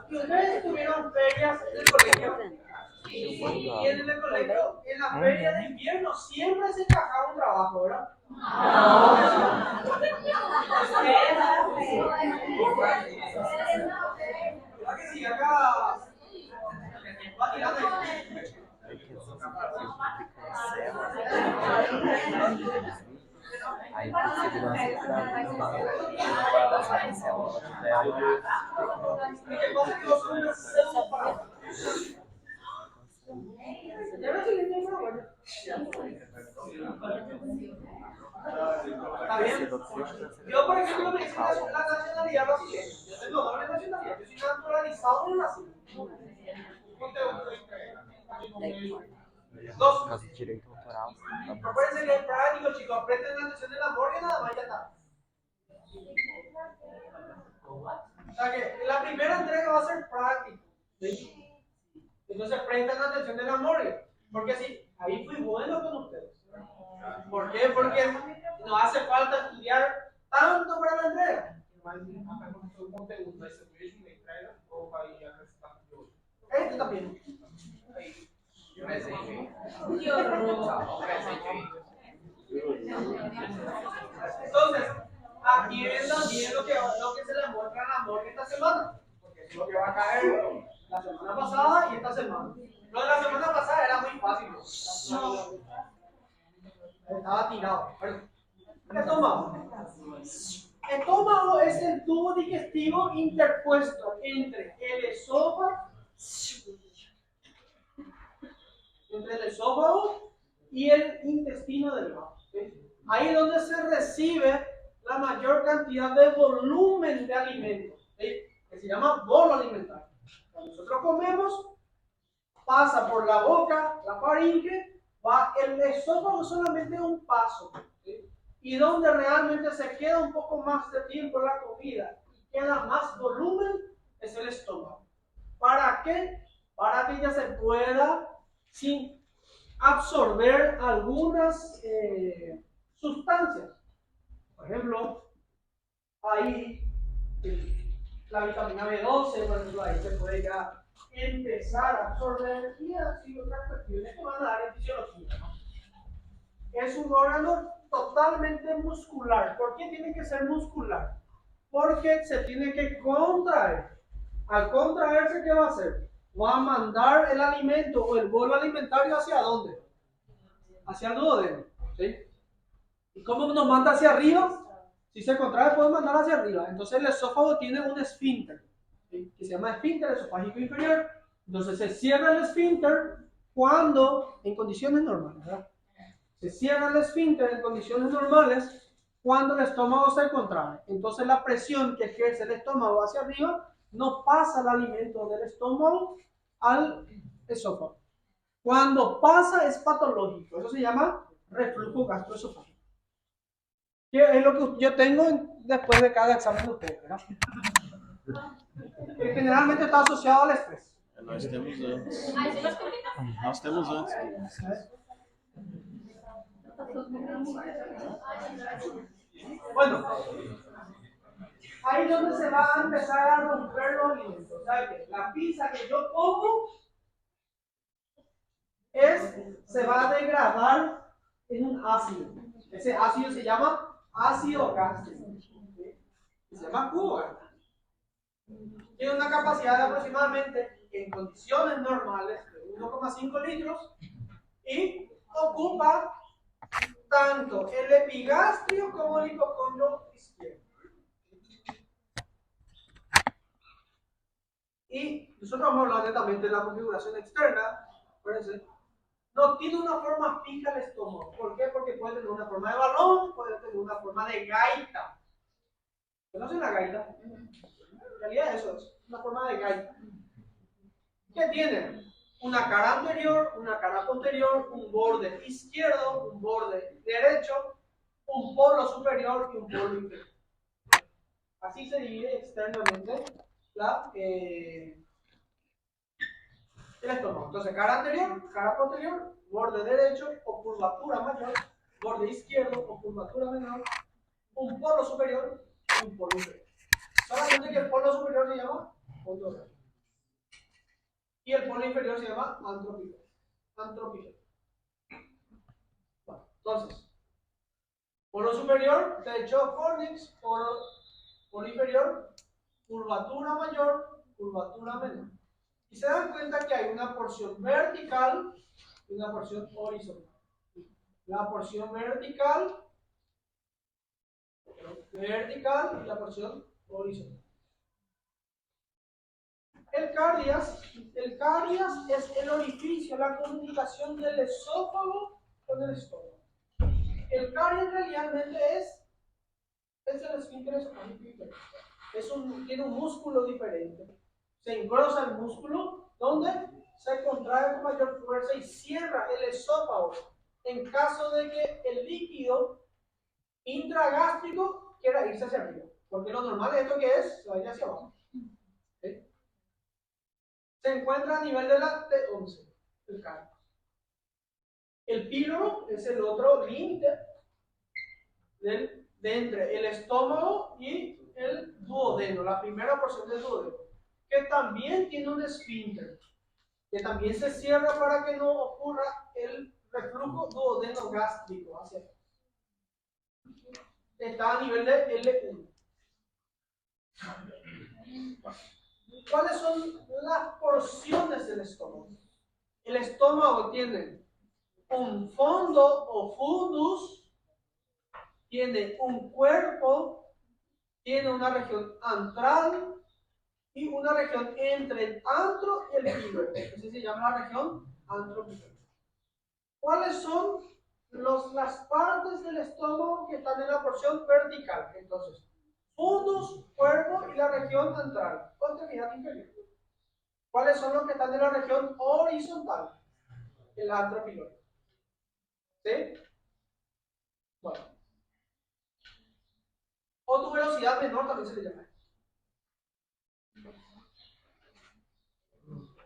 Y ustedes tuvieron ferias en el colegio. Y en el colegio, en la feria de invierno, siempre se encajaba un trabajo, ¿verdad? ¿Verdad que sí? Acá va tirando. Aí por segurança ¿Está bien? Yo, por ejemplo, me hice la nacionalidad brasileña. Yo tengo doble nacionalidad. Yo soy naturalizado en Brasil. Dos. Caso de direito autoral. Acuérdense que es práctico, chicos. Apreten la atención del amor y nada más ya está. O sea que la primera entrega va a ser práctica. ¿Sí? Entonces prestan atención del amor. Porque sí, ahí fui bueno con ustedes. ¿Por qué? Porque no hace falta estudiar tanto para la entrega. Este también. Entonces, aquí ven también lo que se le muestra al amor esta semana. Porque es lo que va a caer la semana pasada y esta semana. Lo de la semana pasada era muy fácil. estaba tirado. Estómago. Estómago es el tubo digestivo interpuesto entre el esófago y el intestino delgado. ¿Sí? Ahí es donde se recibe la mayor cantidad de volumen de alimentos, ¿sí? Que se llama bolo alimentario. Cuando nosotros comemos, pasa por la boca, la faringe, va el esófago solamente un paso, ¿sí? Y donde realmente se queda un poco más de tiempo la comida y queda más volumen es el estómago. ¿Para qué? Para que ya se pueda absorber algunas sustancias. Por ejemplo, ahí la vitamina B12, por ejemplo, ahí se puede ya empezar a absorber y así otras cuestiones que van a dar en fisiología, ¿no? Es un órgano totalmente muscular. ¿Por qué tiene que ser muscular? Porque se tiene que contraer. Al contraerse, ¿qué va a hacer? Va a mandar el alimento o el bolo alimentario ¿hacia dónde? Hacia el duodeno, ¿sí? ¿Y cómo nos manda hacia arriba? Si se contrae, puede mandar hacia arriba. Entonces el esófago tiene un esfínter, ¿sí? Que se llama esfínter esofágico inferior. Entonces se cierra el esfínter cuando, en condiciones normales, ¿verdad? Se cierra el esfínter en condiciones normales cuando el estómago se contrae. Entonces la presión que ejerce el estómago hacia arriba no pasa el alimento del estómago al esófago. Cuando pasa es patológico. Eso se llama reflujo gastroesofágico. Que es lo que yo tengo después de cada examen de ustedes, ¿verdad? Que generalmente está asociado al estrés. Nós temos antes. Nós temos antes. Bueno, ahí es donde se va a empezar a romper los alimentos. O sea que la pizza que yo como se va a degradar en un ácido. Ese ácido se llama ácido gástrico. Se llama cubo gástrico. Tiene una capacidad de aproximadamente, en condiciones normales, de 1,5 litros y ocupa tanto el epigastrio como el hipocondrio izquierdo. Y nosotros vamos a hablar netamente de la configuración externa. Acuérdense, no tiene una forma fija el estómago. ¿Por qué? Porque puede tener una forma de balón, puede tener una forma de gaita. ¿Conocen la gaita? En realidad eso es una forma de gaita. ¿Qué tiene? Una cara anterior, una cara posterior, un borde izquierdo, un borde derecho, un polo superior y un polo inferior. Así se divide externamente el estómago. Entonces, cara anterior, cara posterior, borde derecho o curvatura mayor, borde izquierdo o curvatura menor, un polo superior y un polo inferior. Solamente que el polo superior se llama polo y el polo inferior se llama antropífero. Bueno, entonces, polo superior, techo fornix, polo inferior, curvatura mayor, curvatura menor. Y se dan cuenta que hay una porción vertical y una porción horizontal. La porción vertical y la porción horizontal. El cardias es el orificio, la comunicación del esófago con el estómago. El cardias realmente es el esfínter esofágico. Tiene un músculo diferente. Se engrosa el músculo donde se contrae con mayor fuerza y cierra el esófago en caso de que el líquido intragástrico quiera irse hacia arriba. Porque lo normal de esto que es, se vaya hacia abajo. ¿Sí? Se encuentra a nivel de la T11, el cardio. El píloro es el otro límite de entre el estómago y el duodeno, la primera porción del duodeno, que también tiene un esfínter, que también se cierra para que no ocurra el reflujo duodeno gástrico hacia atrás. Está a nivel de L1. ¿Cuáles son las porciones del estómago? El estómago tiene un fondo o fundus, tiene un cuerpo, tiene una región antral y una región entre el antro y el píloro. Así se llama la región antropilor. ¿Cuáles son las partes del estómago que están en la porción vertical? Entonces, fundus, cuerpo y la región antral o extremidad inferior. ¿Cuáles son los que están en la región horizontal? El antropilor. ¿Sí? Bueno. O tuberosidad menor también se le llama.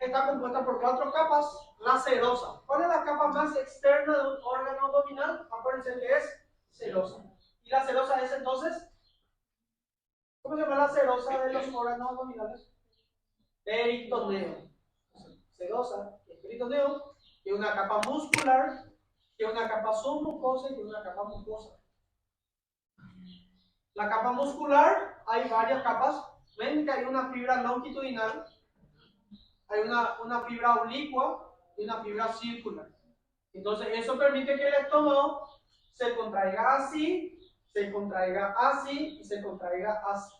Está compuesta por 4 capas. La serosa. ¿Cuál es la capa más externa de un órgano abdominal? Acuérdense que es serosa. ¿Y la serosa es entonces? ¿Cómo se llama la serosa de los órganos abdominales? Peritoneo. Serosa, el peritoneo, tiene una capa muscular, tiene una capa submucosa y tiene una capa mucosa. La capa muscular, hay varias capas. Ven que hay una fibra longitudinal, hay una fibra oblicua y una fibra circular. Entonces, eso permite que el estómago se contraiga así, se contraiga así y se contraiga así.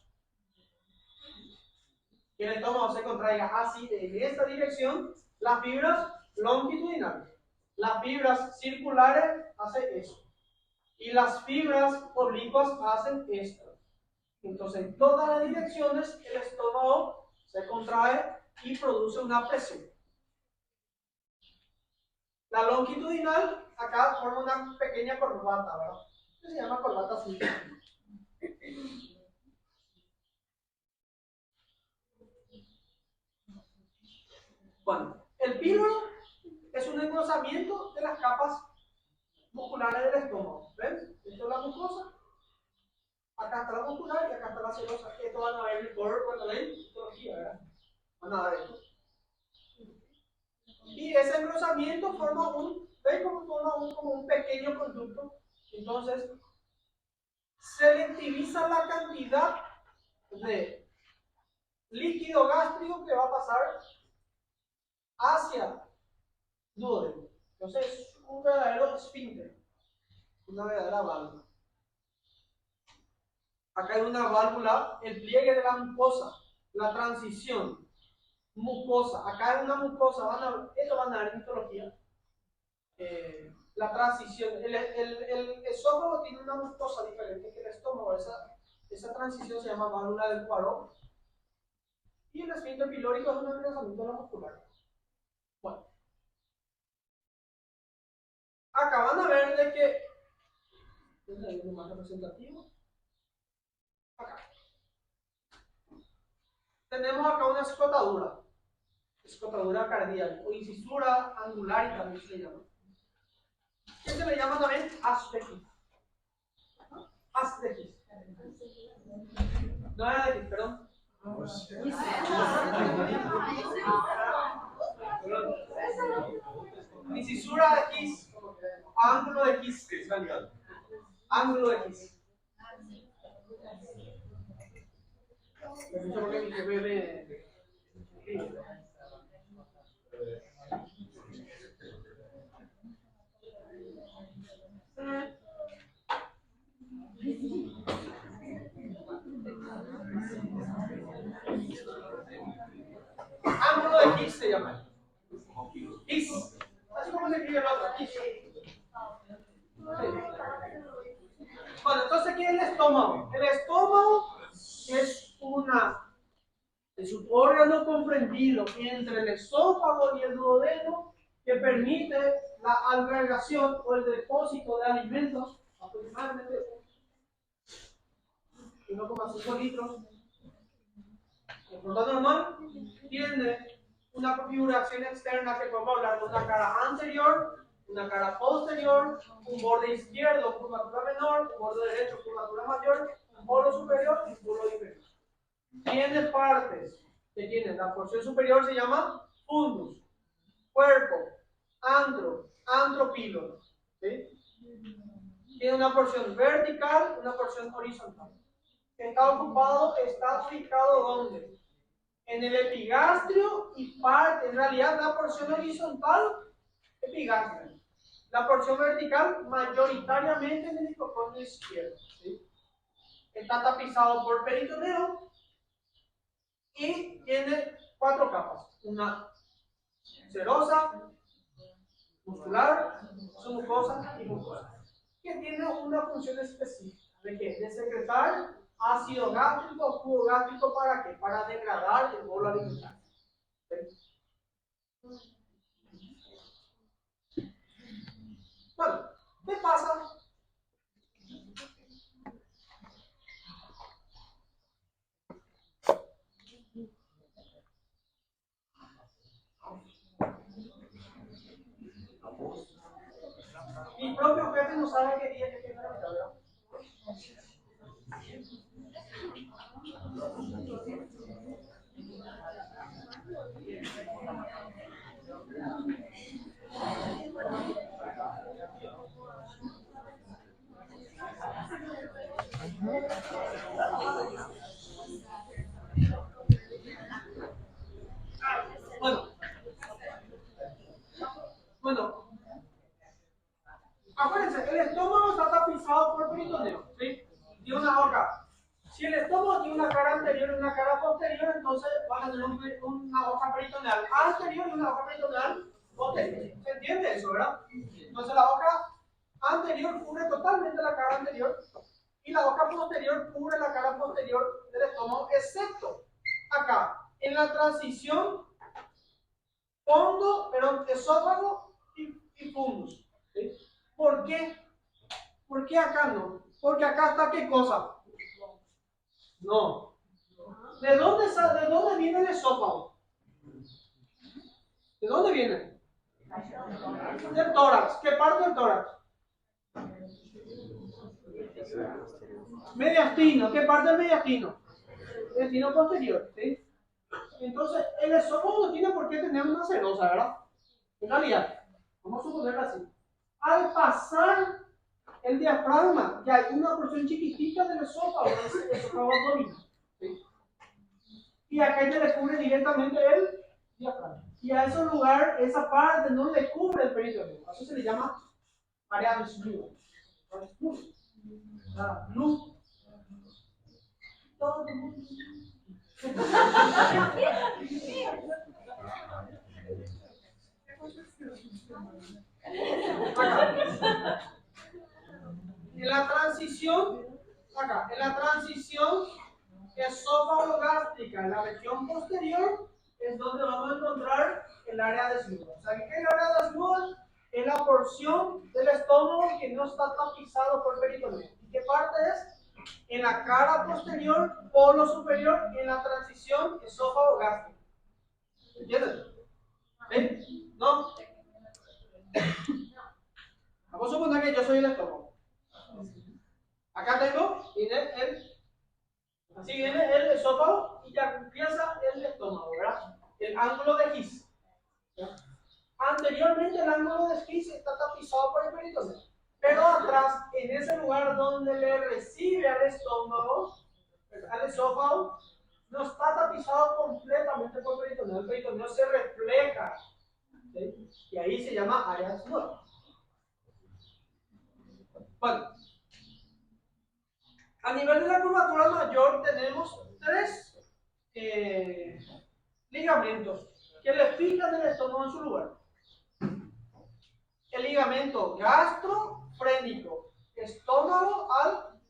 Que el estómago se contraiga así en esta dirección, las fibras longitudinales. Las fibras circulares hacen eso. Y las fibras oblicuas hacen esto. Entonces, en todas las direcciones, el estómago se contrae y produce una presión. La longitudinal, acá forma una pequeña corbata, ¿verdad? Se llama corbata suiza. Bueno, el píloro es un engrosamiento de las capas musculares del estómago. ¿Ven? Esto es la mucosa. Acá está la muscular y acá está la serosa. Esto van a ver el core cuando ven histología, ¿verdad? Van a ver esto. Y ese engrosamiento forma ¿ven cómo forma como un pequeño conducto? Entonces, selectiviza la cantidad de líquido gástrico que va a pasar hacia duodeno. Entonces, es un verdadero esfínter, una verdadera válvula. Acá hay una válvula, el pliegue de la mucosa, la transición, mucosa. Acá hay una mucosa, esto van a ver en histología. La transición, el esófago tiene una mucosa diferente que el estómago, esa transición se llama válvula del Poirot. Y el esfínter pilórico es un engrosamiento de la muscular. Bueno, acá van a ver de que es el más representativo. Acá tenemos acá una escotadura cardíaca o incisura angular y también se le llama. ¿Qué se le llama también? Haz de His. Haz de His. No era de His, perdón. Incisura de His. Ángulo de His. Ángulo de His. Porque mi jefe me... Ángulo de His se llama. His. Así como se escribe el otro. His. Bueno, entonces, ¿qué es el estómago? El estómago es un órgano comprendido entre el esófago y el duodeno que permite la albergación o el depósito de alimentos, aproximadamente 1,5 litros. El frontal normal tiene una configuración externa que podemos hablar de una cara anterior, una cara posterior, un borde izquierdo, curvatura menor, un borde derecho, curvatura mayor, un bolo superior y un bolo inferior. Tiene partes que tienen la porción superior se llama fundus, cuerpo, antropilo. ¿Sí? Tiene una porción vertical, una porción horizontal. Está ubicado ¿dónde? En el epigastrio y parte, en realidad la porción horizontal, epigastrio. La porción vertical mayoritariamente en el hipoconio izquierdo. ¿Sí? Está tapizado por peritoneo y tiene 4 capas. Una serosa, muscular, submucosa y mucosa, que tiene una función específica. ¿De qué? De secretar ácido gástrico o jugo gástrico. ¿Para qué? Para degradar el bolo alimentario. ¿Sí? Bueno, ¿qué pasa? Mi propio jefe no sabe qué día que era, ¿verdad? Bueno, acuérdense, el estómago está tapizado por peritoneo, ¿sí? Tiene una boca. Si el estómago tiene una cara anterior y una cara posterior, entonces van a tener una hoja peritoneal anterior y una hoja peritoneal posterior. ¿Se entiende eso, verdad? Entonces la hoja anterior cubre totalmente la cara anterior y la hoja posterior cubre la cara posterior del estómago, excepto acá, en la transición esófago y fundus. ¿Sí? ¿Por qué? ¿Por qué acá no? Porque acá está ¿qué cosa? No. ¿De dónde viene el esófago? ¿De dónde viene? Del tórax. ¿Qué parte del tórax? Mediastino. ¿Qué parte del mediastino? Mediastino posterior. ¿Sí? Entonces, el esófago no tiene por qué tener una serosa, ¿verdad? En realidad, vamos a suponerlo así. Al pasar el diafragma, ya hay una porción chiquitita del esófago, el esófago abdominal. ¿Sí? Y acá ya le cubre directamente el diafragma. Y a ese lugar, esa parte no le cubre el peritoneo. Eso se le llama área desnuda. Luz. Todo el mundo. En la transición, acá, en la transición esófago-gástrica, en la región posterior, es donde vamos a encontrar el área desnuda. O sea, ¿qué es el área desnuda? Es la porción del estómago que no está tapizado por peritoneo. ¿Y qué parte es? En la cara posterior, polo superior, en la transición esófago-gástrica. ¿Entiendes? ¿Ven? ¿No? Vamos a suponer que yo soy el estómago. Acá tengo, así viene el esófago y ya empieza el estómago, ¿verdad? El ángulo de Gis. Anteriormente el ángulo de Gis está tapizado por el peritoneo, pero atrás, en ese lugar donde le recibe al estómago, al esófago, no está tapizado completamente por el peritoneo. El peritoneo se refleja, ¿sí? Y ahí se llama área desnuda. Bueno, a nivel de la curvatura mayor tenemos 3 ligamentos que le fijan el estómago en su lugar. El ligamento gastrofrénico, estómago al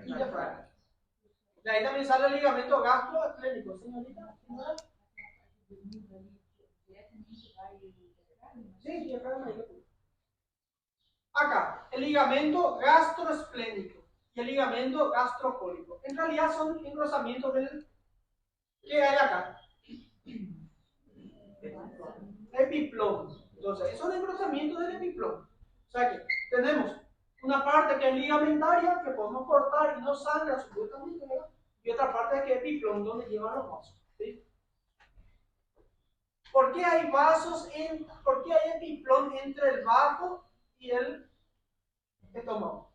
diafragma. De ahí también sale el ligamento gastroesflénico, señorita. Sí, diafragma. Acá, el ligamento gastroesplénico y el ligamento gastrocólico. En realidad son engrosamientos del ¿qué hay acá? Epiplom. Entonces, son engrosamientos del epiplom. O sea que tenemos una parte que es ligamentaria, que podemos cortar y no sangra supuestamente, ¿verdad? Y otra parte que es epiplom, donde llevan los vasos. ¿Sí? ¿Por qué hay vasos por qué hay epiplom entre el bajo y el estómago?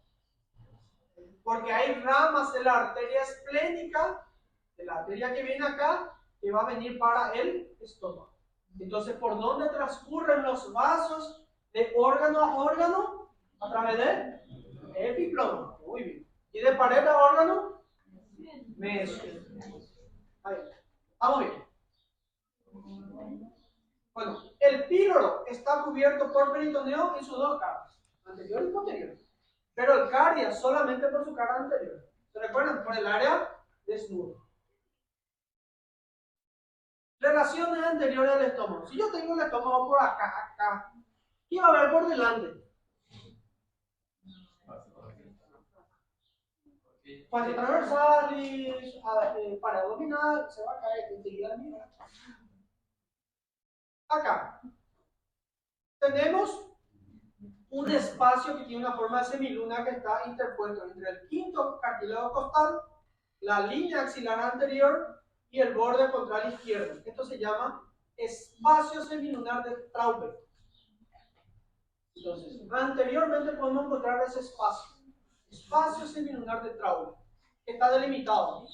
Porque hay ramas de la arteria esplénica, de la arteria que viene acá, que va a venir para el estómago. Entonces, ¿por dónde transcurren los vasos de órgano a órgano a través del epiplomo. Muy bien. Y de pared a órgano, meso. Ahí. Vamos bien. Bueno, el píloro está cubierto por peritoneo en sus dos caras, anterior y posterior. Pero el caria solamente por su cara anterior. ¿Se recuerdan? Por el área desnuda. Relaciones anteriores del estómago. Si yo tengo el estómago por acá, ¿qué va a haber por delante? Fase transversalis, pared abdominal, se va a caer enseguida. Acá tenemos un espacio que tiene una forma de semiluna que está interpuesto entre el quinto cartílago costal, la línea axilar anterior y el borde contral izquierdo. Esto se llama espacio semilunar de Traube. Entonces, anteriormente podemos encontrar ese espacio semilunar de Traube, que está delimitado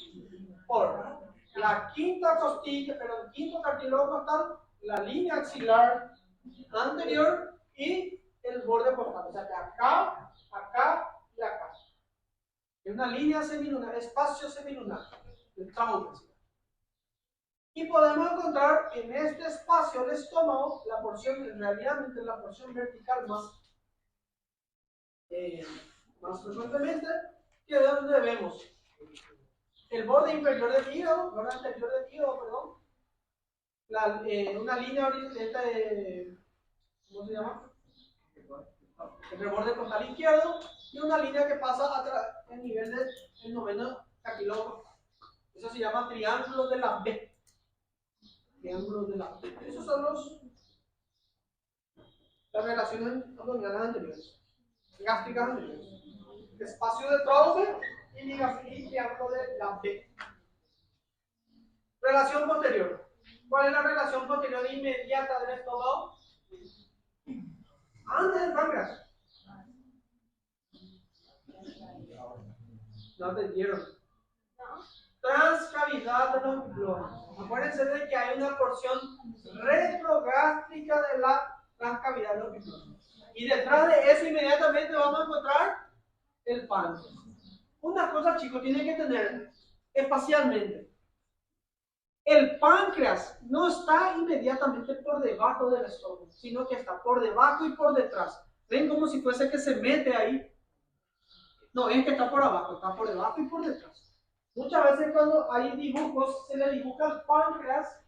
por la quinta costilla, pero el quinto cartílago costal, la línea axilar anterior y el borde costal. O sea que acá, acá y acá. Es una línea semilunar, espacio semilunar del Traube. Y podemos encontrar en este espacio del estómago la porción, en realidad la porción vertical más frecuentemente, que es donde vemos el borde inferior del hígado, borde anterior del hígado, perdón, una línea horizontal, ¿cómo se llama? Entre el borde costal izquierdo y una línea que pasa a el nivel del noveno cartílago. Eso se llama triángulo de la B. Triángulo de la B. Esos son las relaciones abdominales anteriores, gástricas anteriores. Espacio de Traube y triángulo de la B. Relación posterior. ¿Cuál es la relación posterior inmediata del estómago? Antes del páncreas. No entendieron. Transcavidad de los epiplomas. Acuérdense de que hay una porción retrogástrica de la transcavidad de los epiplomas. Y detrás de eso inmediatamente vamos a encontrar el páncreas. Una cosa, chicos, tienen que tener espacialmente. El páncreas no está inmediatamente por debajo del estómago, sino que está por debajo y por detrás. ¿Ven como si fuese que se mete ahí? No, es que está por abajo, está por debajo y por detrás. Muchas veces cuando hay dibujos, se le dibuja el páncreas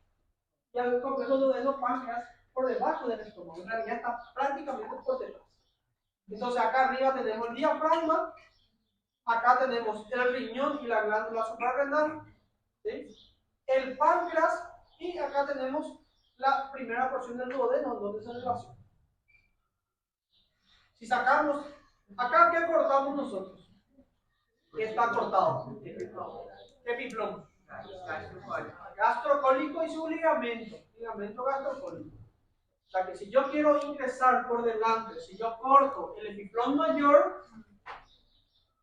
y al complejo duodeno páncreas por debajo del estómago. En realidad está prácticamente por detrás. Entonces acá arriba tenemos el diafragma, acá tenemos el riñón y la glándula suprarrenal, ¿sí? El páncreas y acá tenemos la primera porción del duodeno donde se relaciona. Si sacamos, acá ¿qué cortamos nosotros? ¿Qué está cortado? Epiplomo. Gastrocólico y su ligamento gastrocólico. O sea que si yo quiero ingresar por delante, si yo corto el epiplomo mayor,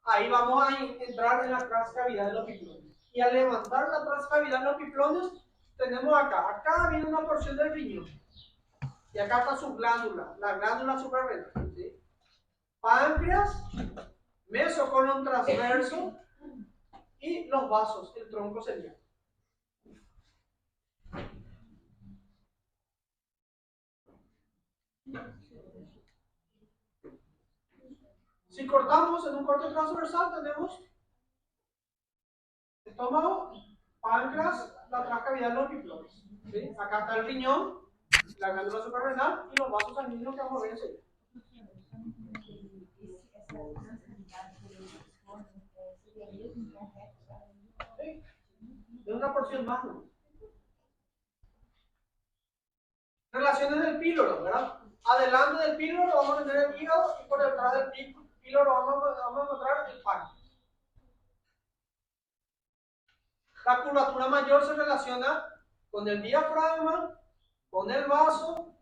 ahí vamos a entrar en la transcavidad de los epiplones. Y al levantar la transcavidad de los epiplones, tenemos acá viene una porción del riñón. Y acá está su glándula, la glándula suprarrenal. ¿Sí? Páncreas, mesocolon transverso y los vasos, el tronco celíaco. Si cortamos en un corte transversal, tenemos estómago, páncreas, la transcavidad de los epiplones. ¿Sí? Acá está el riñón, la glándula suprarrenal y los vasos sanguíneos que vamos a ver enseguida. ¿Sí? De una porción más, ¿no? Relaciones del píloro, ¿verdad? Adelante del píloro vamos a tener el hígado y por detrás del píloro vamos a encontrar el páncreas. La curvatura mayor se relaciona con el diafragma, con el vaso,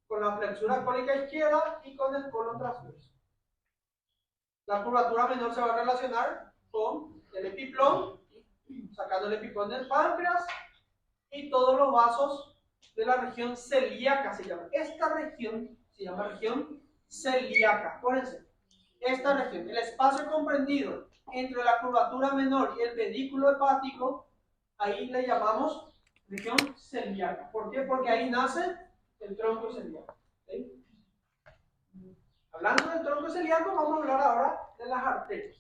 con la flexura cólica izquierda y con el colon transverso. La curvatura menor se va a relacionar con el epiplón, sacando el epiplón del páncreas y todos los vasos de la región celíaca se llama. Esta región se llama región celíaca. Acuérdense, esta región, el espacio comprendido entre la curvatura menor y el pedículo hepático, ahí le llamamos región celíaca. ¿Por qué? Porque ahí nace el tronco celíaco. ¿Sí? Hablando del tronco celíaco, vamos a hablar ahora de las arterias.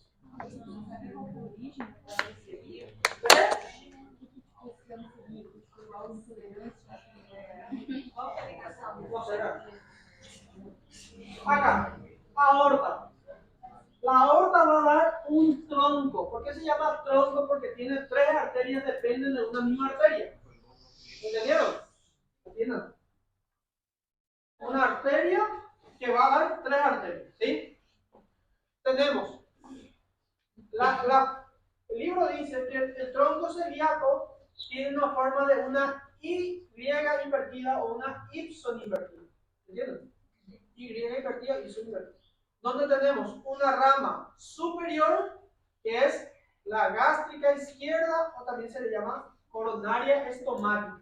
No será. Acá, aorta. La aorta va a dar un tronco. ¿Por qué se llama tronco? Porque tiene 3 arterias, dependen de una misma arteria. ¿Entendieron? ¿Entienden? Una arteria que va a dar 3 arterias. ¿Sí? Tenemos. El libro dice que el tronco celíaco tiene una forma de una Y invertida o una Ipson invertida. ¿Entienden? Y invertida y Ipson invertida. Donde tenemos una rama superior que es la gástrica izquierda o también se le llama coronaria estomática.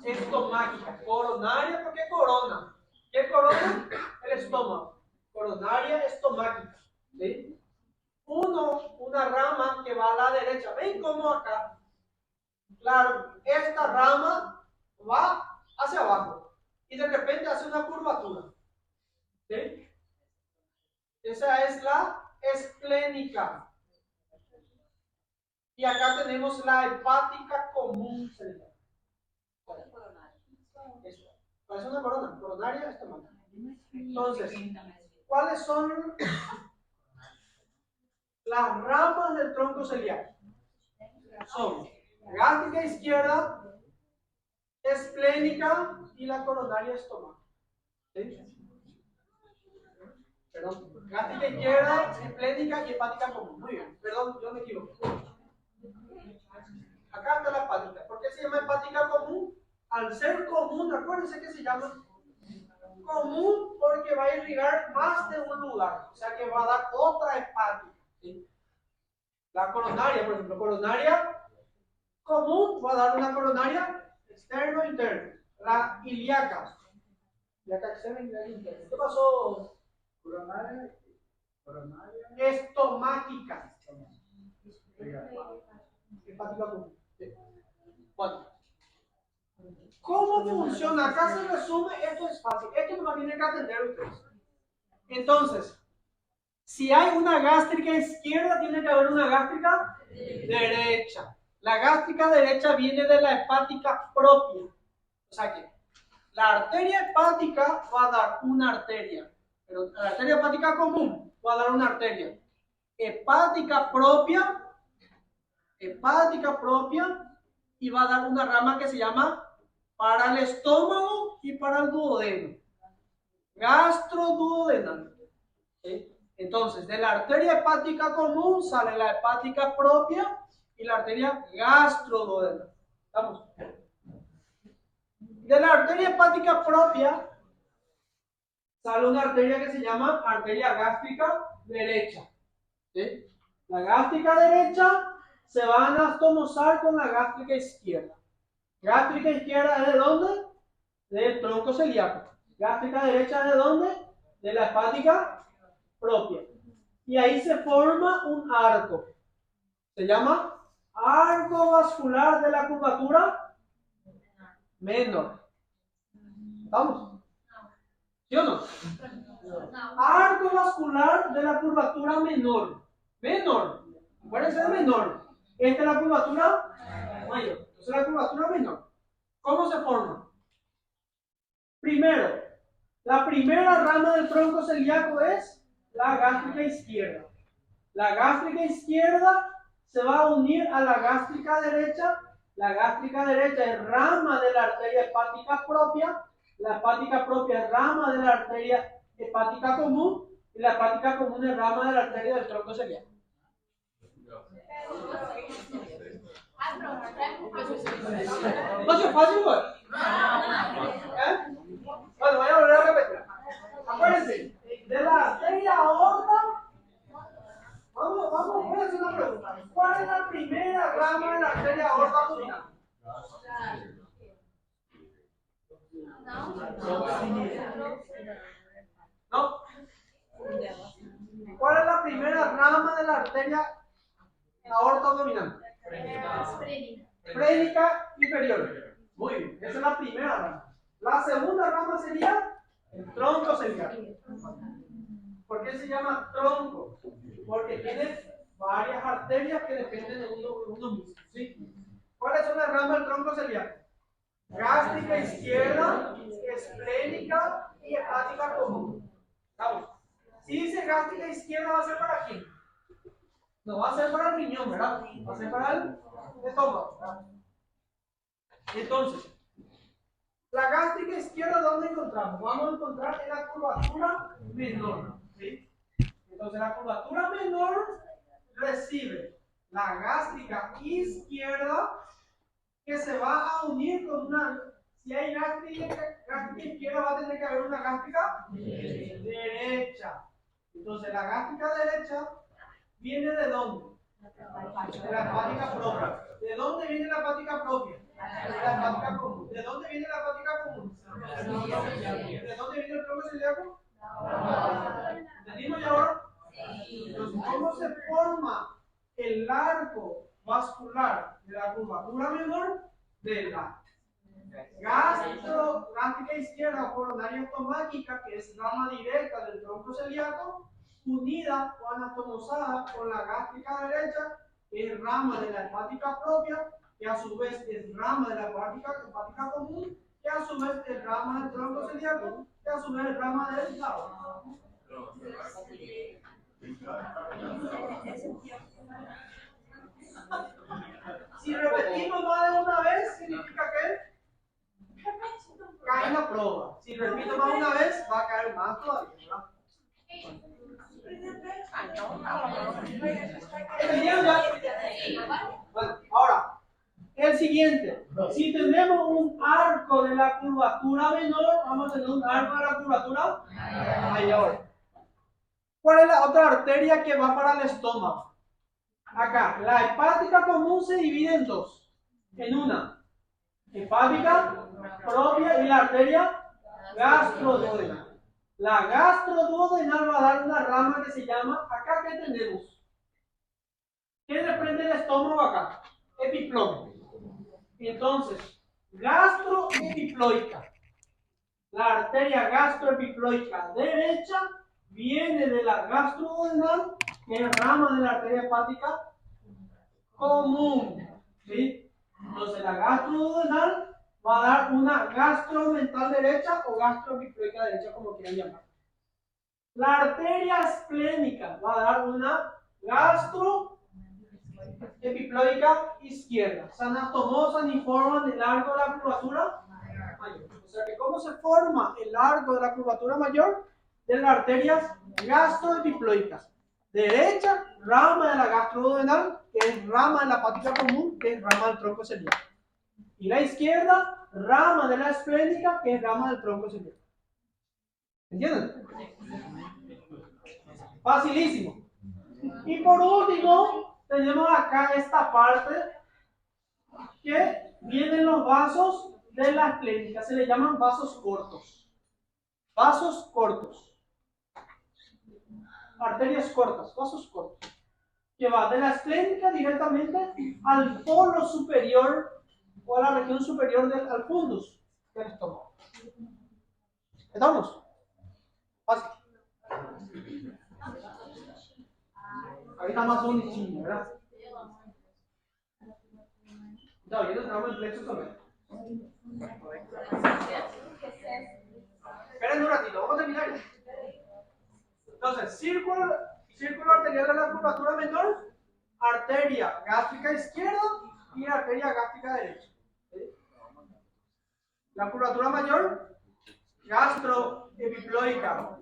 Estomática, coronaria, ¿por qué corona? ¿Qué corona? El estómago. Coronaria estomática. ¿Sí? Una rama que va a la derecha. ¿Ven cómo acá? Claro, esta rama va hacia abajo y de repente hace una curvatura. ¿Sí? Esa es la esplénica. Y acá tenemos la hepática común. Parece una corona, coronaria estomática. Entonces, ¿cuáles son las ramas del tronco celíaco? Son gástrica izquierda, esplénica y la coronaria estomática. ¿Sí? Perdón, gástrica izquierda, esplénica y hepática común. Muy bien, perdón, yo me equivoqué. Acá está la hepática. ¿Por qué se llama hepática común? Al ser común, acuérdense que se llama común porque va a irrigar más de un lugar. O sea que va a dar otra hepática. ¿Sí? La coronaria, por ejemplo, coronaria común va a dar una coronaria externo-interna. La ilíaca. Ilíaca externa y ilíaca interna. ¿Qué pasó? Coronaria. Estomática. Hepática común. ¿Sí? Bueno. ¿Cómo funciona? Acá se resume, esto es fácil. Esto no tienen que atender ustedes. Entonces, si hay una gástrica izquierda, tiene que haber una gástrica derecha. La gástrica derecha viene de la hepática propia. O sea que la arteria hepática va a dar una arteria, pero la arteria hepática común va a dar una arteria hepática propia, y va a dar una rama que se llama para el estómago y para el duodeno. Gastroduodenal. ¿Sí? Entonces, de la arteria hepática común sale la hepática propia y la arteria gastroduodenal. ¿Estamos? De la arteria hepática propia sale una arteria que se llama arteria gástrica derecha. ¿Sí? La gástrica derecha se va a anastomosar con la gástrica izquierda. Gástrica izquierda ¿es de dónde? Del tronco celíaco. Gástrica derecha ¿es de dónde? De la hepática propia. Y ahí se forma un arco. Se llama arco vascular de la curvatura menor. ¿Estamos? ¿Sí o no? Arco vascular de la curvatura menor. Menor. Acuérdense de menor. Esta es la curvatura mayor. Entonces la curvatura menor. ¿Cómo se forma? Primero, la primera rama del tronco celíaco es la gástrica izquierda. La gástrica izquierda se va a unir a la gástrica derecha. La gástrica derecha es rama de la arteria hepática propia. La hepática propia es rama de la arteria hepática común. Y la hepática común es rama de la arteria del tronco celíaco. ¿No es fácil, güey? ¿Eh? Bueno, voy a volver a repetir. Acuérdense, de la arteria aorta, voy a hacer una pregunta. ¿Cuál es la primera rama de la arteria aorta abdominal? ¿No? ¿Cuál es la primera rama de la arteria aorta abdominal? Frénica inferior. Muy bien, esa es la primera rama. La segunda rama sería el tronco celiaco. ¿Por qué se llama tronco? Porque tiene varias arterias que dependen de uno mismo. ¿Sí? ¿Cuáles son las ramas del tronco celíaco? Gástrica izquierda, esplénica y hepática común. ¿Vamos? Si dice gástrica izquierda, ¿va a ser para quién? No va a ser para el riñón, ¿verdad? Va a ser para el estómago, ¿verdad? Entonces, la gástrica izquierda, ¿dónde encontramos? Vamos a encontrar en la curvatura menor. ¿Sí? Entonces, la curvatura menor recibe la gástrica izquierda que se va a unir con una. Si hay gástrica izquierda, va a tener que haber una gástrica derecha. Entonces, la gástrica derecha viene ¿de dónde? De la hepática propia. ¿De dónde viene la hepática propia? De la hepática común. ¿De dónde viene la hepática común? ¿De dónde viene el tronco celíaco? ¿Entendimos ya ahora? Entonces, ¿cómo se forma el arco vascular de la curvatura menor? De la gástrica izquierda coronaria estomáquica, que es rama directa del tronco celíaco, unida o anatomosada con la gástrica derecha, que es rama de la hepática propia, que a su vez es rama de la hepática común, que a su vez es rama del tronco celíaco, que a su vez es rama del lado. Si repetimos más de una vez, significa que cae en la prueba. Si repito más de una vez, va a caer más todavía, ¿verdad? ¿Entendieron ya? Bueno, ahora, el siguiente. Si tenemos un arco de la curvatura menor, vamos a tener un arco de la curvatura mayor. ¿Cuál es la otra arteria que va para el estómago? Acá, la hepática común se divide en dos. En una, hepática propia y la arteria gastroduodenal. La gastroduodenal va a dar una rama que se llama, acá ¿qué tenemos? ¿Qué reprende el estómago acá? Epiploide. Entonces, gastroepiploica. La arteria gastroepiploica derecha viene de la gastroduodenal, que es rama de la arteria hepática común. ¿Sí? Entonces, la gastroduodenal va a dar una gastromental derecha o gastroepiploica derecha, como quieran llamar. La arteria esplénica va a dar una gastroepiploica izquierda. Se anatomozan y forman el arco de la curvatura mayor. O sea que, ¿cómo se forma el arco de la curvatura mayor? De las arterias gastroepiploicas. Derecha, rama de la gastroduodenal, que es rama de la hepática común, que es rama del tronco celíaco. Y la izquierda, rama de la esplénica, que es rama del tronco celíaco. ¿Entienden? Facilísimo. Y por último, tenemos acá esta parte que vienen los vasos de la esplénica. Se le llaman vasos cortos. Vasos cortos. Arterias cortas, vasos cortos. Que va de la esplénica directamente al polo superior o a la región superior al fundus del estómago. ¿Estamos? Fácil. Ahí está más bonitinho, ¿verdad? No, yo no estamos en plexo también. Esperen un ratito, vamos a terminar. Entonces, círculo arterial de la curvatura menor, arteria gástrica izquierda y arteria gástrica derecha. ¿Sí? La curvatura mayor, gastroepiploica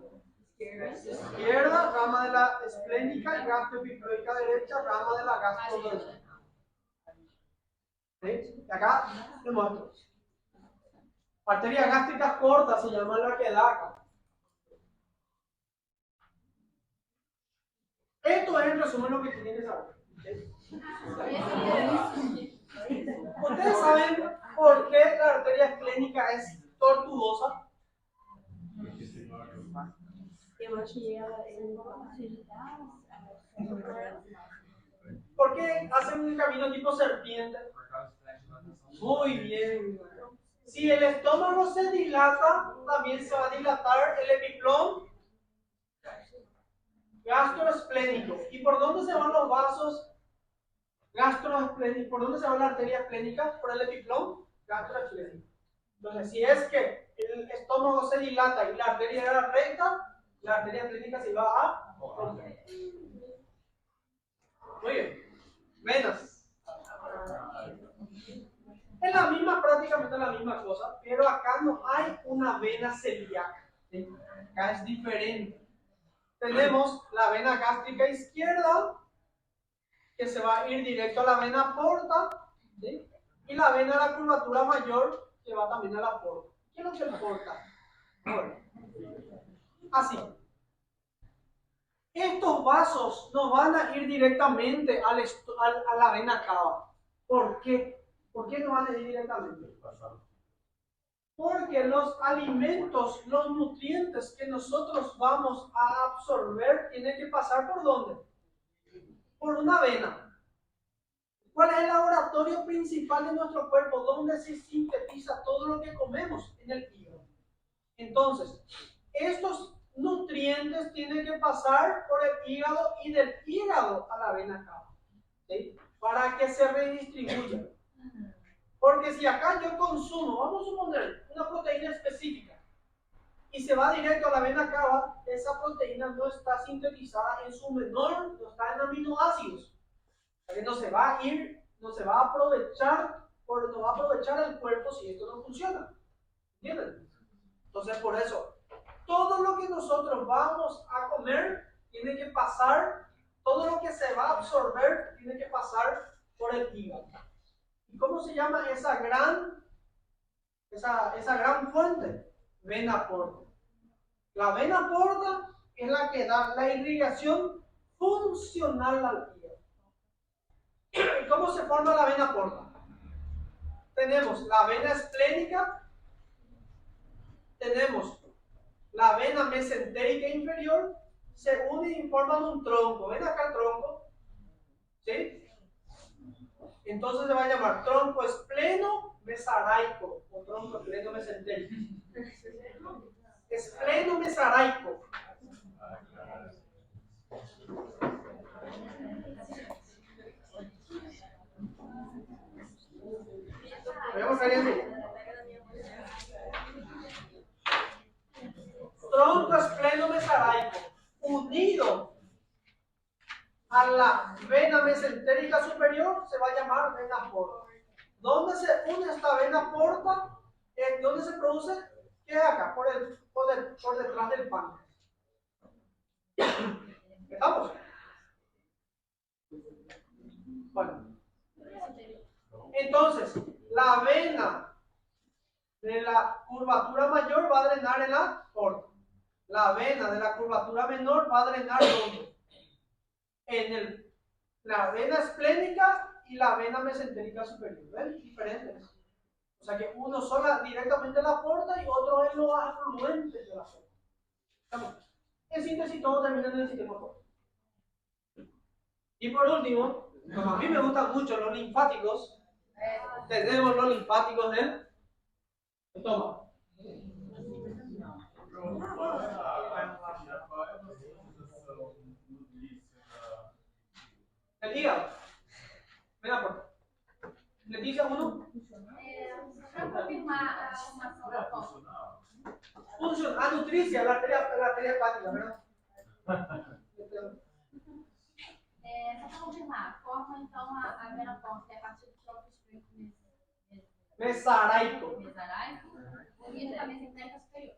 izquierda, rama de la esplénica, y gastroepiploica derecha, rama de la gastroduodenal. ¿Sí? Y acá les muestro. Arterias gástricas cortas se llama la que da acá. Esto es en resumen lo que tienen que saber. ¿Ustedes saben por qué la arteria esplénica es tortuosa? Eu achei ela ¿Por qué hacen un camino tipo serpiente? Muy bien. Si el estómago se dilata, también se va a dilatar el epiplón gastroesplénico. ¿Y por dónde se van los vasos gastroesplénicos? ¿Por dónde se va la arteria esplénica? Por el epiplón gastroesplénico. Entonces, si es que el estómago se dilata y la arteria era recta, la arteria esplénica se va a romper. Muy bien. Venas. Es la misma, prácticamente la misma cosa, pero acá no hay una vena celíaca. ¿Sí? Acá es diferente. Tenemos la vena gástrica izquierda, que se va a ir directo a la vena porta, ¿sí? Y la vena de la curvatura mayor, que va también a la porta. ¿Qué es lo que es porta? Bueno, así. Estos vasos no van a ir directamente a la vena cava. ¿Por qué? ¿Por qué no van a ir directamente? Porque los alimentos, los nutrientes que nosotros vamos a absorber, tienen que pasar ¿por dónde? Por una vena. ¿Cuál es el laboratorio principal de nuestro cuerpo? ¿Dónde se sintetiza todo lo que comemos? En el hígado. Entonces, estos nutrientes tienen que pasar por el hígado y del hígado a la vena cava, ¿sí? Para que se redistribuyan. Porque si acá yo consumo, vamos a suponer, una proteína específica y se va directo a la vena cava, esa proteína no está sintetizada en su menor, no está en aminoácidos. O sea que no se va a ir, no se va a aprovechar, no va a aprovechar el cuerpo si esto no funciona. ¿Entienden? Entonces por eso, todo lo que nosotros vamos a comer tiene que pasar, todo lo que se va a absorber tiene que pasar por el hígado. ¿Y cómo se llama esa gran fuente? Vena porta. La vena porta es la que da la irrigación funcional al hígado. ¿Y cómo se forma la vena porta? Tenemos la vena esplénica, tenemos la vena mesentérica inferior, se unen y forman un tronco. ¿Ven acá el tronco? ¿Sí? Entonces se va a llamar tronco espleno mesaraico o tronco espleno mesentérico. Espleno mesaraico. Veamos ahí. Tronco espleno mesaraico unido a la vena mesentérica superior se va a llamar vena porta. ¿Dónde se une esta vena porta? ¿Dónde se produce? ¿Qué es acá? Por detrás del páncreas. ¿Estamos? Bueno. Entonces, la vena de la curvatura mayor va a drenar en la porta. La vena de la curvatura menor va a drenar ¿dónde? En la vena esplénica y la vena mesentérica superior. ¿Ven? Diferentes. O sea que uno sola directamente la porta y otro en los afluentes de la porta. En síntesis, todo termina en el sistema porta. Y por último, como a mí me gustan mucho los linfáticos, tenemos los linfáticos del estómago. El hígado. Ven a porta. Leticia, uno. Para confirmar a formação da forma. A nutricia, la arteria hepática, ¿verdad? Só para confirmar, forma então a vena porta é a partir do tronco esplênico Mesaraico. mesaraico unido com a mesentérica superior.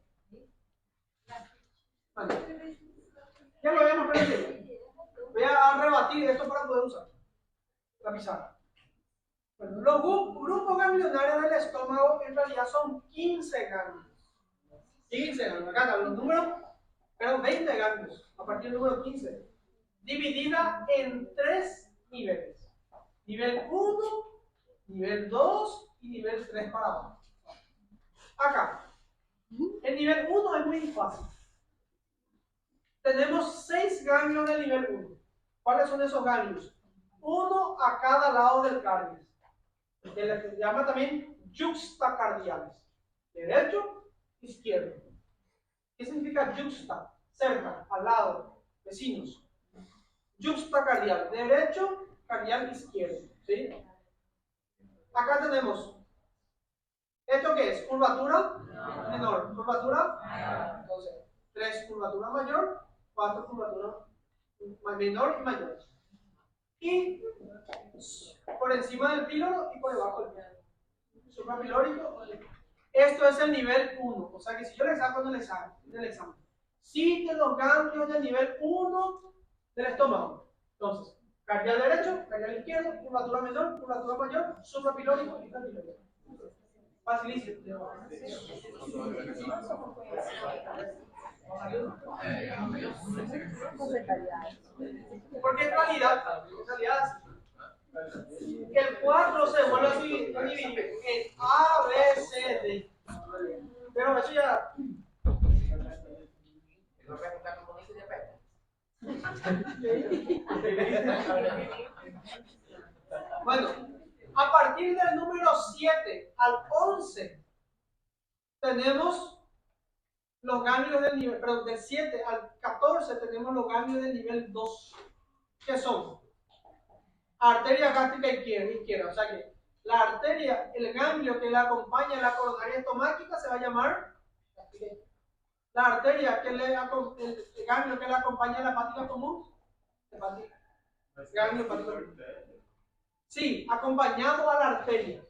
Vale. Ya lo habíamos aprendido. Voy a rebatir esto para poder usar la pizarra. Bueno, los grupos ganglionarios del estómago en realidad son 15 ganglios. 15 ganglios. Acá están los números, pero 20 ganglios a partir del número 15. Dividida en 3 niveles. Nivel 1, nivel 2 y nivel 3 para abajo. Acá. El nivel 1 es muy fácil. tenemos 6 ganglios del nivel 1. ¿Cuáles son esos ganglios? Uno a cada lado del cardias, que se llama también juxtacardiales. Derecho, izquierdo. ¿Qué significa juxta? Cerca, al lado, vecinos. Juxtacardial, derecho, cardial izquierdo. ¿Sí? Acá tenemos, ¿esto qué es? Curvatura menor, curvatura, entonces, 3 curvatura mayor, 4 curvatura menor y mayor. Y por encima del píloro y por debajo del píloro. Suprapilórico. Esto es el nivel 1, o sea que si yo le saco en el examen, cite los ganglios del nivel 1 del estómago. Entonces, cardial derecho, cardial izquierdo, curvatura menor, curvatura mayor, suprapilórico y capilórico. Facilísimo. ¿Por qué calidad? El 4 se vuelve a dividir en A, B, C, D. Pero eso ya. Bueno, a partir del número 7 al 11 tenemos los ganglios del nivel, perdón, del 7 al 14 tenemos los ganglios del nivel 2, que son arteria gástrica izquierda, o sea que la arteria, el ganglio que la acompaña en la coronaria estomáquica se va a llamar la arteria que el ganglio que la acompaña en la hepática común, ganglio hepático común. Sí, acompañado a la arteria.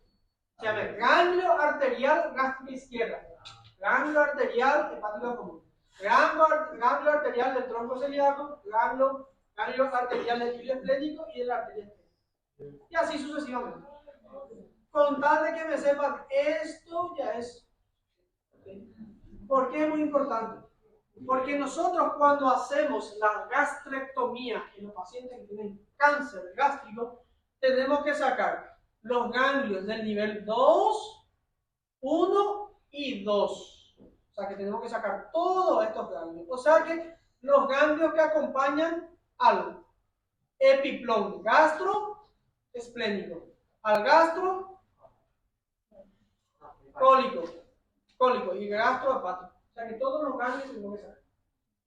Se llama ganglio arterial gástrica izquierda, ganglio arterial hepática común, ganglio arterial del tronco celíaco, ganglio arterial del hilo esplénico y de la arteria esplénica. Y así sucesivamente. Con tal de que me sepan, esto ya es. ¿Por qué es muy importante? Porque nosotros cuando hacemos la gastrectomía en los pacientes que tienen cáncer gástrico, tenemos que sacar los ganglios del nivel 2, 1 y 2. O sea que tenemos que sacar todos estos ganglios. O sea que los ganglios que acompañan al epiplón gastro-esplénico, al gastro cólico y gastrohepático. O sea que todos los ganglios se tenemos que sacar.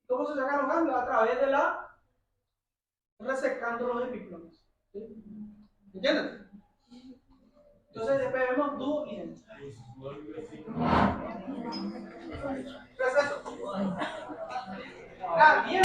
¿Cómo se sacan los ganglios? A través de la resecando los epiplones. ¿Sí? ¿Entienden? Entonces después vemos dúo y dentro. Receso. Bien,